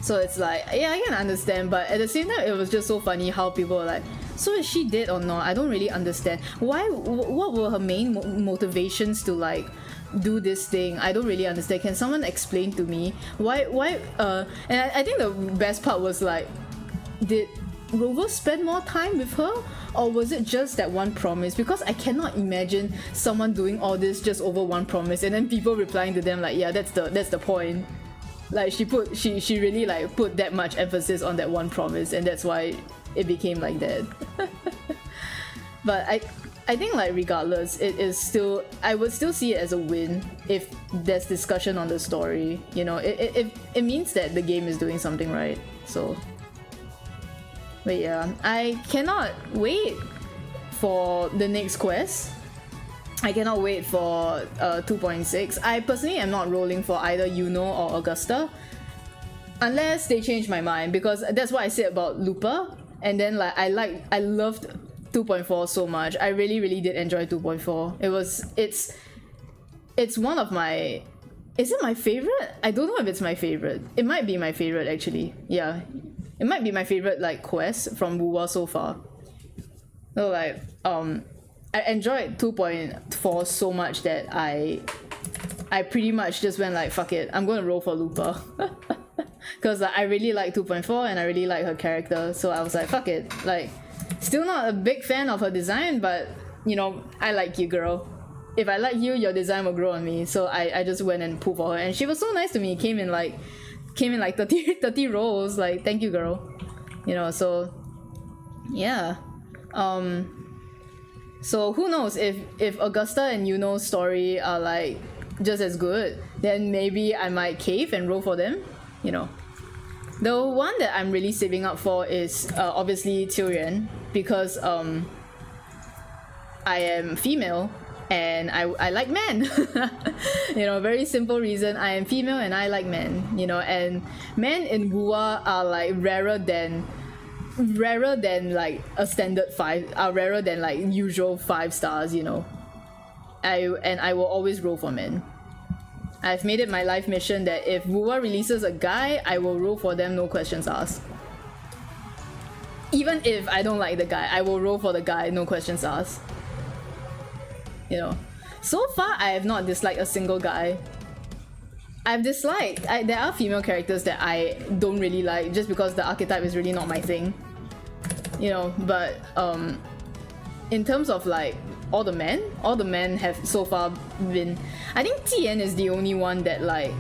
So it's like, yeah, I can understand, but at the same time, it was just so funny how people were like, so is she dead or not? I don't really understand. What were her main motivations to like do this thing? I don't really understand. Can someone explain to me? Why, and I think the best part was like, did Rover spend more time with her? Or was it just that one promise? Because I cannot imagine someone doing all this just over one promise and then people replying to them like, yeah, that's the point. Like she really like put that much emphasis on that one promise, and that's why it became like that. But I think like regardless, it is still, I would still see it as a win if there's discussion on the story. You know, it means that the game is doing something right. So, but yeah, I cannot wait for the next quest. I cannot wait for 2.6. I personally am not rolling for either Yuno or Augusta, unless they change my mind, because that's what I said about Looper. And then like I loved 2.4 so much. I really did enjoy 2.4. It's one of my, is it my favorite? I don't know if it's my favorite. It might be my favorite actually. Yeah, it might be my favorite like quest from Wuwa so far. So like I enjoyed 2.4 so much that I pretty much just went like, fuck it, I'm gonna roll for Looper. Because like, I really like 2.4 and I really like her character, so I was like, fuck it. Like, still not a big fan of her design, but you know, I like you, girl. If I like you, your design will grow on me. So I just went and pulled for her, and she was so nice to me. Came in like 30 rolls. Like, thank you, girl. You know, so yeah. So who knows, if Augusta and Yuno's story are like just as good, then maybe I might cave and roll for them, you know. The one that I'm really saving up for is obviously Tyrion, because I am female and I like men. You know, very simple reason. I am female and I like men, you know, and men in Wua are like rarer than like a standard 5, are rarer than like usual 5 stars, you know. I will always roll for men. I've made it my life mission that if Wua releases a guy, I will roll for them, no questions asked. Even if I don't like the guy, I will roll for the guy, no questions asked. You know, so far I have not disliked a single guy. I've disliked, there are female characters that I don't really like just because the archetype is really not my thing. You know, but in terms of like all the men have so far been, I think Tien is the only one that like,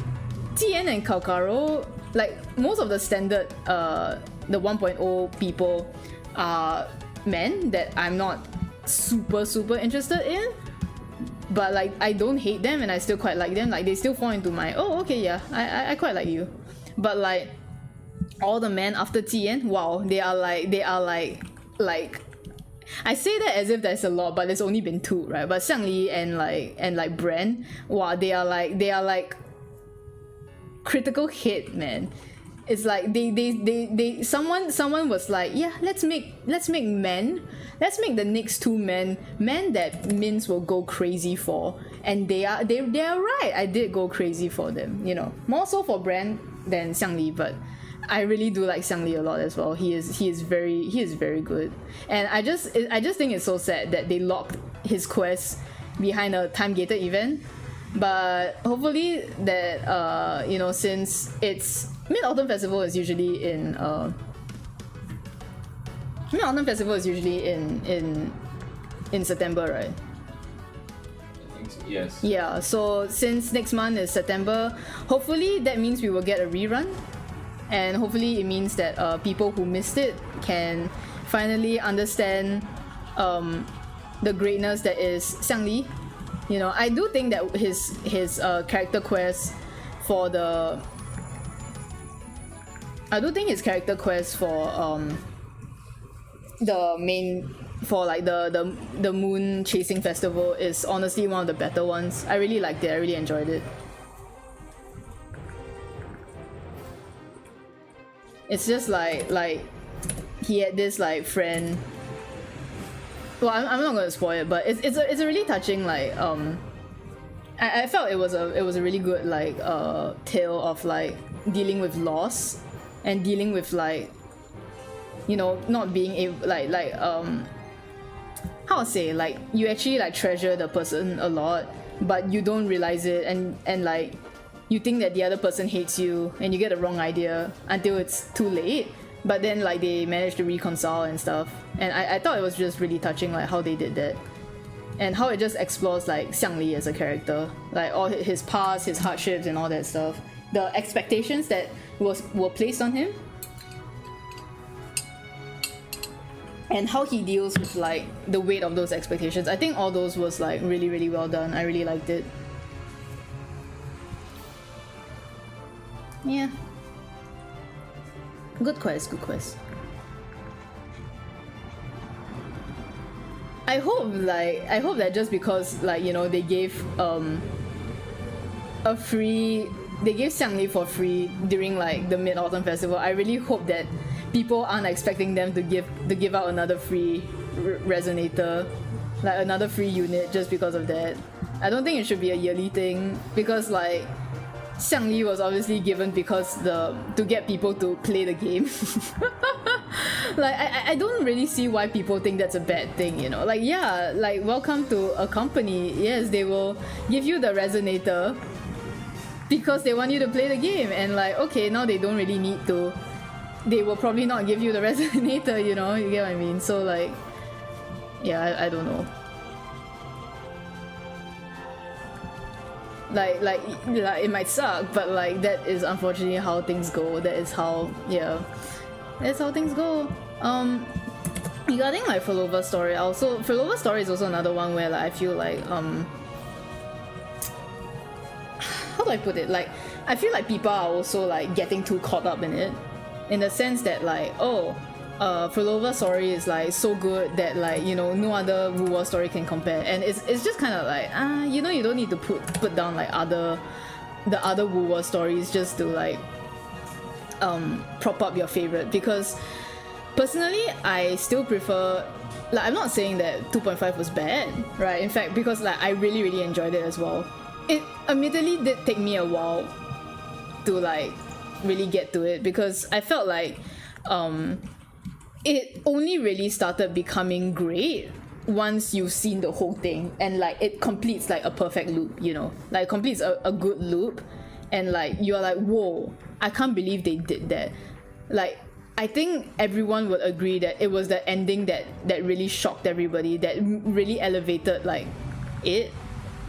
Tien and Kaukaro, like most of the standard the 1.0 people are men that I'm not super interested in, but like I don't hate them and I still quite like them. Like they still fall into my, oh okay, yeah, I quite like you. But like all the men after Tien, wow, they are like I say that as if there's a lot, but there's only been 2, right? But Xiangli and like Bran, wow, they are like critical hit, man. It's like they someone was like, yeah, let's make the next 2 men that Mins will go crazy for, and they are right. I did go crazy for them, you know, more so for Bran than Xiangli, but I really do like Xiangli a lot as well. He is very good, and I just think it's so sad that they locked his quest behind a time gated event. But hopefully that you know, since it's Mid-Autumn Festival is usually in in September, right? I think so, yes. Yeah, so since next month is September, hopefully that means we will get a rerun. And hopefully it means that people who missed it can finally understand the greatness that is Xiangli. You know, I do think that his character quest for the... I do think his character quest for the main... for like the moon chasing festival is honestly one of the better ones. I really liked it, I really enjoyed it. It's just like he had this like friend. Well, I'm not gonna spoil it, but it's a really touching like I felt it was a really good like tale of like dealing with loss and dealing with like, you know, not being able how to say, like you actually like treasure the person a lot, but you don't realize it, and like you think that the other person hates you and you get the wrong idea until it's too late, but then like they manage to reconcile and stuff. And I thought it was just really touching like how they did that, and how it just explores like Xiangli as a character, like all his past, his hardships and all that stuff, the expectations that were placed on him, and how he deals with like the weight of those expectations. I think all those was like really well done. I really liked it. Yeah. Good quest. I hope that just because like, you know, they gave they gave Xiangli for free during like the Mid-Autumn Festival, I really hope that people aren't expecting them to give out another free resonator, like another free unit just because of that. I don't think it should be a yearly thing, because like Xiangli was obviously given because to get people to play the game. Like I don't really see why people think that's a bad thing, you know. Like, yeah, like welcome to a company. Yes, they will give you the resonator because they want you to play the game, and like, okay, now they don't really need to. They will probably not give you the resonator, you know, you get what I mean? So like, yeah, I don't know. Like it might suck, but like that is unfortunately how things go. That is how, yeah, that's how things go. Regarding like Phrolova story, Phrolova story is also another one where like I feel like how do I put it? Like I feel like people are also like getting too caught up in it. in the sense that like, oh, Phrolova story is like so good that like, you know, no other Wu story can compare, and it's just kind of like, you know, you don't need to put down like the other Wu stories just to like prop up your favorite, because personally I still prefer, like, I'm not saying that 2.5 was bad, right? In fact, because like I really enjoyed it as well. It admittedly did take me a while to like really get to it, because I felt like it only really started becoming great once you've seen the whole thing, and like it completes like a perfect loop, you know, like it completes a good loop, and like you're like, whoa, I can't believe they did that. Like, I think everyone would agree that it was the ending that really shocked everybody, that really elevated like it.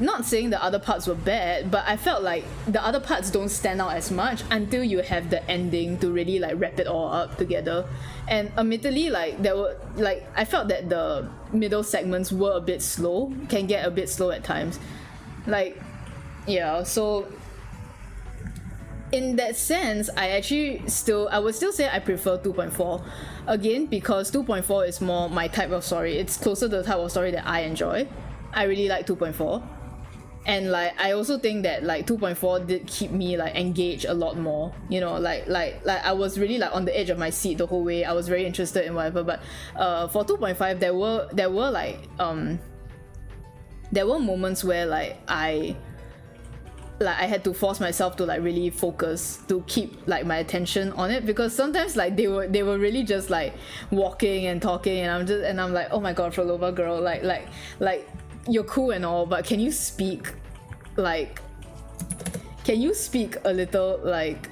Not saying the other parts were bad, but I felt like the other parts don't stand out as much until you have the ending to really like wrap it all up together. And admittedly, like there were like, I felt that the middle segments were a bit slow, can get a bit slow at times. Like, yeah, so in that sense, I would still say I prefer 2.4. Again, because 2.4 is more my type of story. It's closer to the type of story that I enjoy. I really like 2.4. And like I also think that like 2.4 did keep me like engaged a lot more, you know, like I was really like on the edge of my seat the whole way. I was very interested in whatever, but for 2.5 there were like there were moments where like I had to force myself to like really focus to keep like my attention on it, because sometimes like they were really just like walking and talking, and I'm like, oh my god, Phrolova girl, like you're cool and all, but can you speak a little like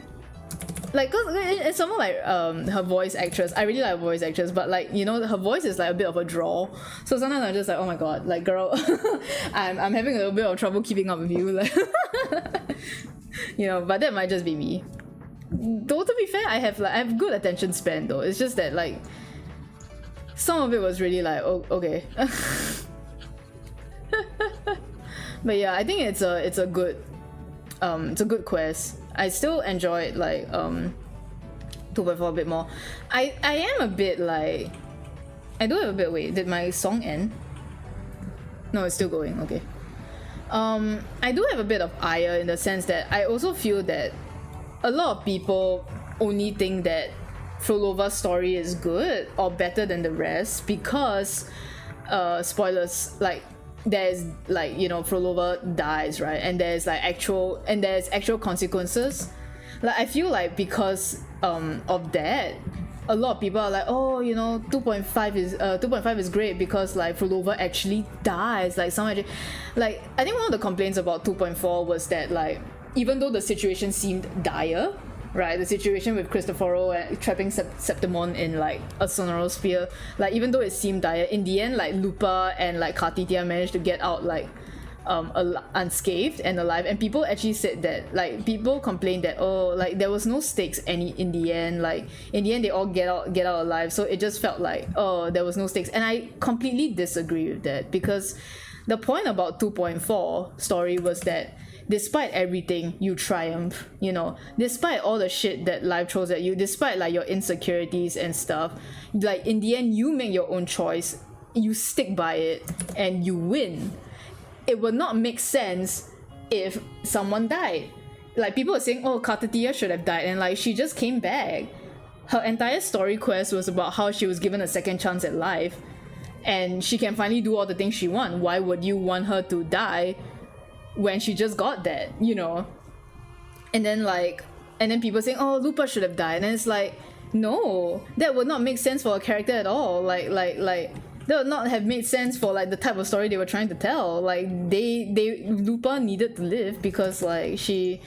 cause it's someone like her voice actress, I really like her voice actress, but like, you know, her voice is like a bit of a drawl, so sometimes I'm just like, oh my god, like girl, I'm having a little bit of trouble keeping up with you, like you know, but that might just be me. Though to be fair, I have good attention span though. It's just that like some of it was really like, oh, okay. But yeah, I think it's a good quest. I still enjoy it like 2.4 a bit more. I am a bit like, I do have a bit, wait, did my song end? No, it's still going, okay. I do have a bit of ire in the sense that I also feel that a lot of people only think that Phrolova's story is good or better than the rest because spoilers, like there's like, you know, Phrolova dies, right? And there's actual consequences. Like I feel like because of that, a lot of people are like, oh, you know, 2.5 is great because like Phrolova actually dies. Like someone like, I think one of the complaints about 2.4 was that like, even though the situation seemed dire, right, the situation with Cristoforo trapping Septimon in like a sonorosphere, like even though it seemed dire, in the end like Lupa and like Kartitia managed to get out like unscathed and alive, and people actually said that like people complained that, oh, like there was no stakes in the end, like in the end they all get out alive, so it just felt like, oh, there was no stakes. And I completely disagree with that, because the point about 2.4 story was that despite everything, you triumph, you know, despite all the shit that life throws at you, despite like your insecurities and stuff, like in the end you make your own choice, you stick by it, and you win. It would not make sense if someone died. Like people are saying, oh, Kartitia should have died, and like she just came back. Her entire story quest was about how she was given a second chance at life, and she can finally do all the things she wants. Why would you want her to die when she just got that, you know? And then people saying, oh, Lupa should have died, and it's like, no, that would not make sense for a character at all. Like that would not have made sense for like the type of story they were trying to tell. Like Lupa needed to live because like she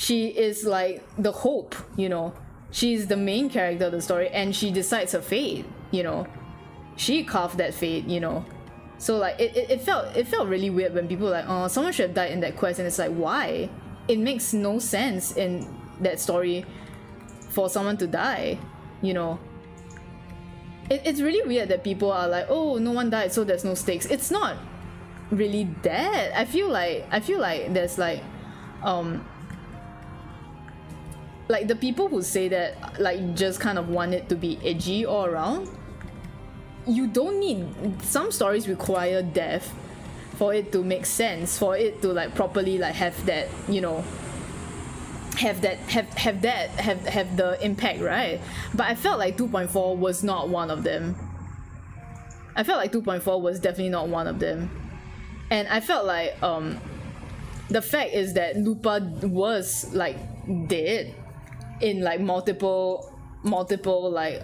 is like the hope, you know. She's the main character of the story, and she decides her fate, you know. She carved that fate, you know. So like it felt really weird when people were like, oh, someone should have died in that quest, and it's like, why? It makes no sense in that story for someone to die, you know. It's really weird that people are like, oh, no one died, so there's no stakes. It's not really that. I feel like there's like like the people who say that like just kind of want it to be edgy all around, you don't need, some stories require death for it to make sense, for it to like properly like have that, you know, have the impact, right? But I felt like 2.4 was not one of them. I felt like 2.4 was definitely not one of them. And I felt like the fact is that Lupa was like dead in like multiple like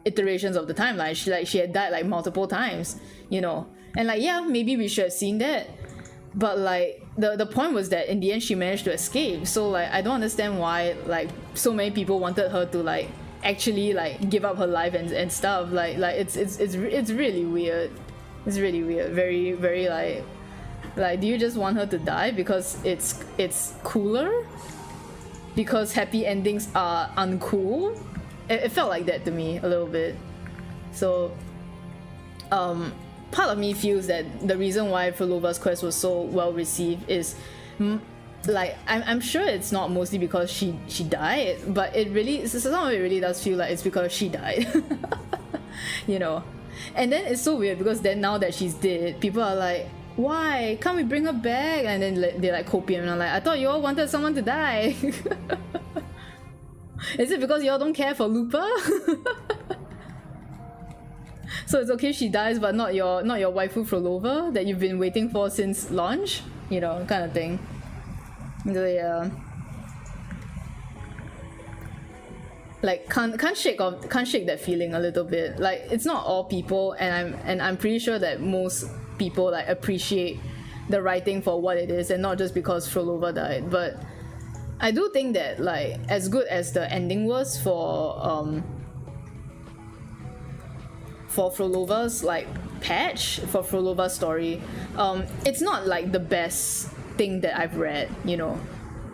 iterations of the timeline. She had died like multiple times, you know. And like, yeah, maybe we should have seen that, but like the point was that in the end she managed to escape. So like I don't understand why like so many people wanted her to like actually like give up her life and stuff. Like it's really weird. It's really weird. Very, very like do you just want her to die because it's cooler? Because happy endings are uncool? It felt like that to me a little bit. So part of me feels that the reason why Phrolova's quest was so well received is like I'm sure it's not mostly because she died, but it really, some of it really does feel like it's because she died. You know. And then it's so weird because then now that she's dead, people are like, why can't we bring her back? And then they like copium and I'm like, I thought you all wanted someone to die. Is it because y'all don't care for Lupa? So it's okay she dies, but not your waifu Phrolova that you've been waiting for since launch, you know, kind of thing. So yeah, like can't shake that feeling a little bit. Like it's not all people, and I'm pretty sure that most people like appreciate the writing for what it is, and not just because Phrolova died. But I do think that like as good as the ending was for Phrolova's like patch, for Phrolova's story, it's not like the best thing that I've read, you know.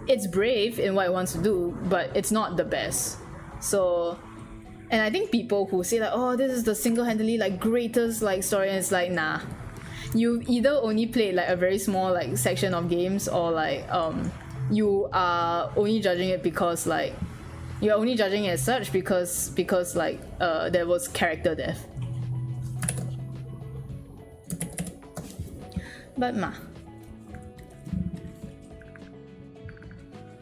It's brave in what it wants to do, but it's not the best. So, and I think people who say like, oh, this is the single-handedly like greatest like story, and it's like, nah, you either only played like a very small like section of games, or like you are only judging it because like you're only judging it as such because like there was character death. But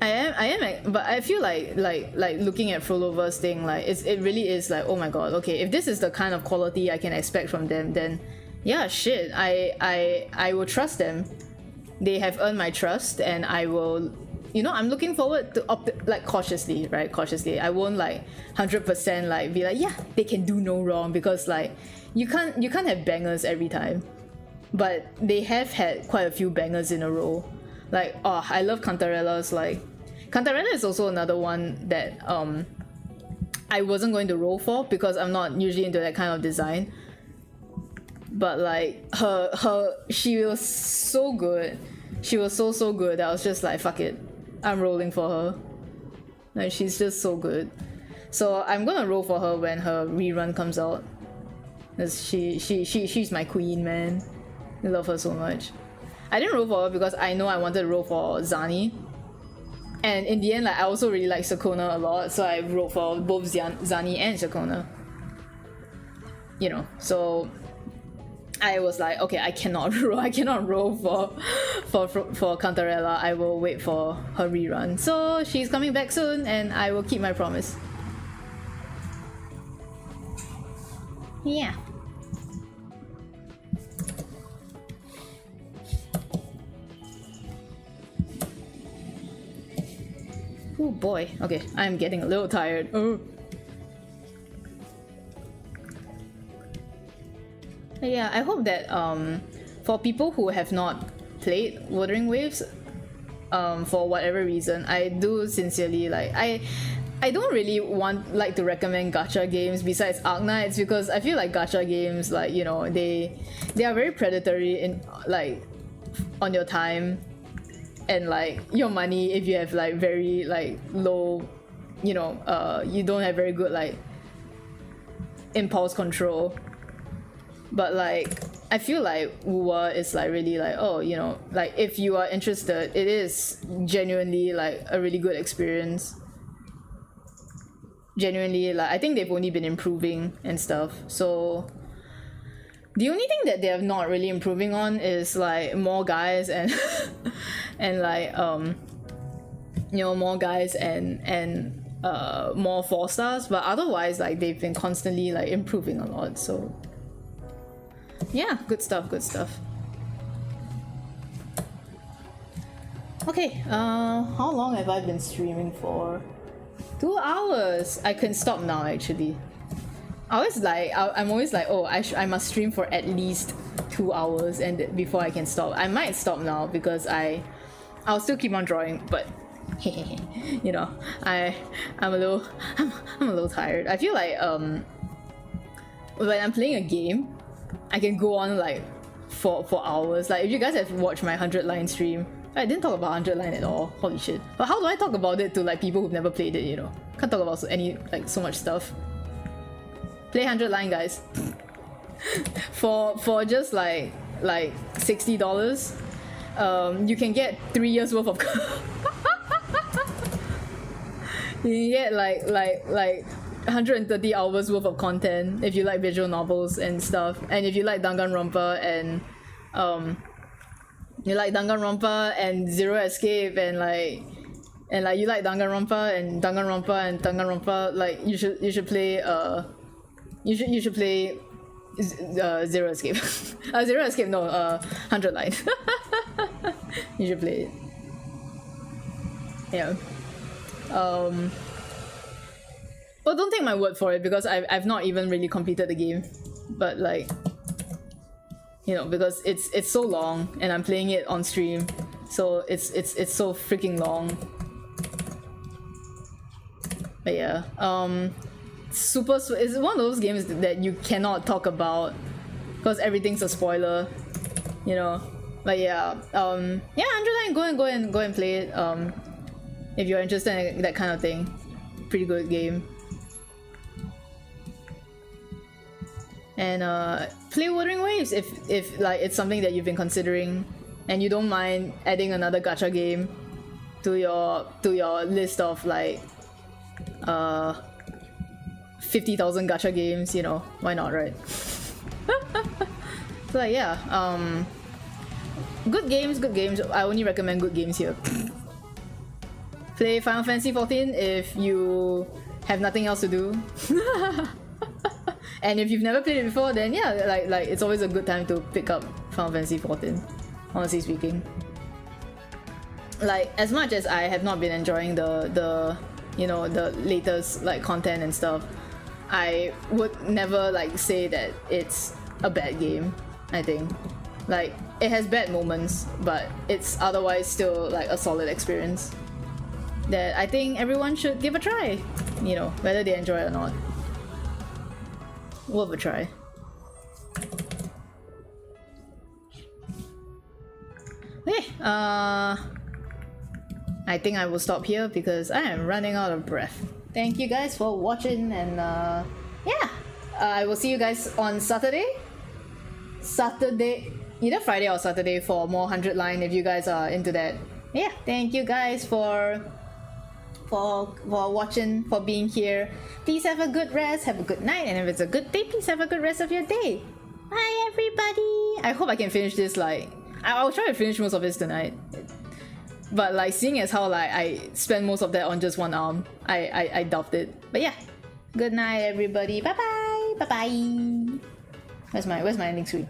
I am, but I feel like looking at Phrolova's thing, like it really is like, oh my god, okay, if this is the kind of quality I can expect from them, then yeah, shit, I will trust them. They have earned my trust, and I will, you know, I'm looking forward to like cautiously, right? Cautiously. I won't like 100% like be like, yeah, they can do no wrong, because like you can't have bangers every time. But they have had quite a few bangers in a row. Like, oh, I love Cantarella's, like Cantarella is also another one that I wasn't going to roll for because I'm not usually into that kind of design. But like she was so good. She was so good that I was just like, fuck it, I'm rolling for her. Like, she's just so good. So I'm gonna roll for her when her rerun comes out. Cause she's my queen, man. I love her so much. I didn't roll for her because I know I wanted to roll for Zani. And in the end, like, I also really like Sakona a lot, so I rolled for both Zani and Sakona. You know, so I was like, okay, I cannot roll for Cantarella. I will wait for her rerun. So she's coming back soon, and I will keep my promise. Yeah. Oh boy. Okay, I'm getting a little tired. Oh. Yeah, I hope that for people who have not played Wuthering Waves, for whatever reason, I do sincerely like I don't really like to recommend gacha games besides Arknights, because I feel like gacha games, like, you know, they are very predatory in like on your time and like your money if you have like very like low, you know, you don't have very good like impulse control. But like I feel like Wuwa is like really like, oh, you know, like if you are interested, it is genuinely like a really good experience. genuinely, like, I think they've only been improving and stuff. So the only thing that they have not really improving on is like more guys and and like you know, more guys and more 4-stars, but otherwise like they've been constantly like improving a lot. So yeah, good stuff, good stuff. Okay, how long have I been streaming for? 2 hours. I can stop now actually. I'm always like, oh, I must stream for at least 2 hours and before I can stop. I might stop now because I'll still keep on drawing, but you know, I'm a little tired. I feel like when I'm playing a game, I can go on like for hours. Like if you guys have watched my 100-line stream, I didn't talk about 100-line at all. Holy shit. But how do I talk about it to like people who've never played it, you know? Can't talk about so much stuff. Play 100-line, guys. for just like $60, you can get 3 years worth of you can get like 130 hours worth of content if you like visual novels and stuff, and if you like Danganronpa and you like Danganronpa and Zero Escape and you like Danganronpa and Danganronpa, like you should play you should play Zero Escape. Zero Escape, no, 100-line. You should play it. Yeah. Well, don't take my word for it because I've not even really completed the game, but like, you know, because it's so long and I'm playing it on stream, so it's so freaking long. But yeah, it's one of those games that you cannot talk about because everything's a spoiler, you know. But yeah, yeah, 100-line, go and play it. If you're interested in that kind of thing, pretty good game. And play Wuthering Waves if like it's something that you've been considering and you don't mind adding another gacha game to your list of like 50,000 gacha games, you know, why not, right? So like, yeah, good games. I only recommend good games here. Play Final Fantasy XIV if you have nothing else to do. And if you've never played it before, then yeah, like it's always a good time to pick up Final Fantasy XIV, honestly speaking. Like, as much as I have not been enjoying the you know, the latest like content and stuff, I would never like say that it's a bad game. I think like it has bad moments, but it's otherwise still like a solid experience that I think everyone should give a try, you know, whether they enjoy it or not. Worth a try. Okay, I think I will stop here because I am running out of breath. Thank you guys for watching, and yeah, I will see you guys on Saturday, either Friday or Saturday for more 100-line if you guys are into that. Yeah, thank you guys for watching, for being here. Please have a good rest, have a good night, and if it's a good day, please have a good rest of your day. Bye everybody. I hope I can finish this, like I'll try to finish most of this tonight, but like seeing as how like I spend most of that on just one arm, I doubt it. But yeah, good night everybody. Bye bye. Where's my ending screen?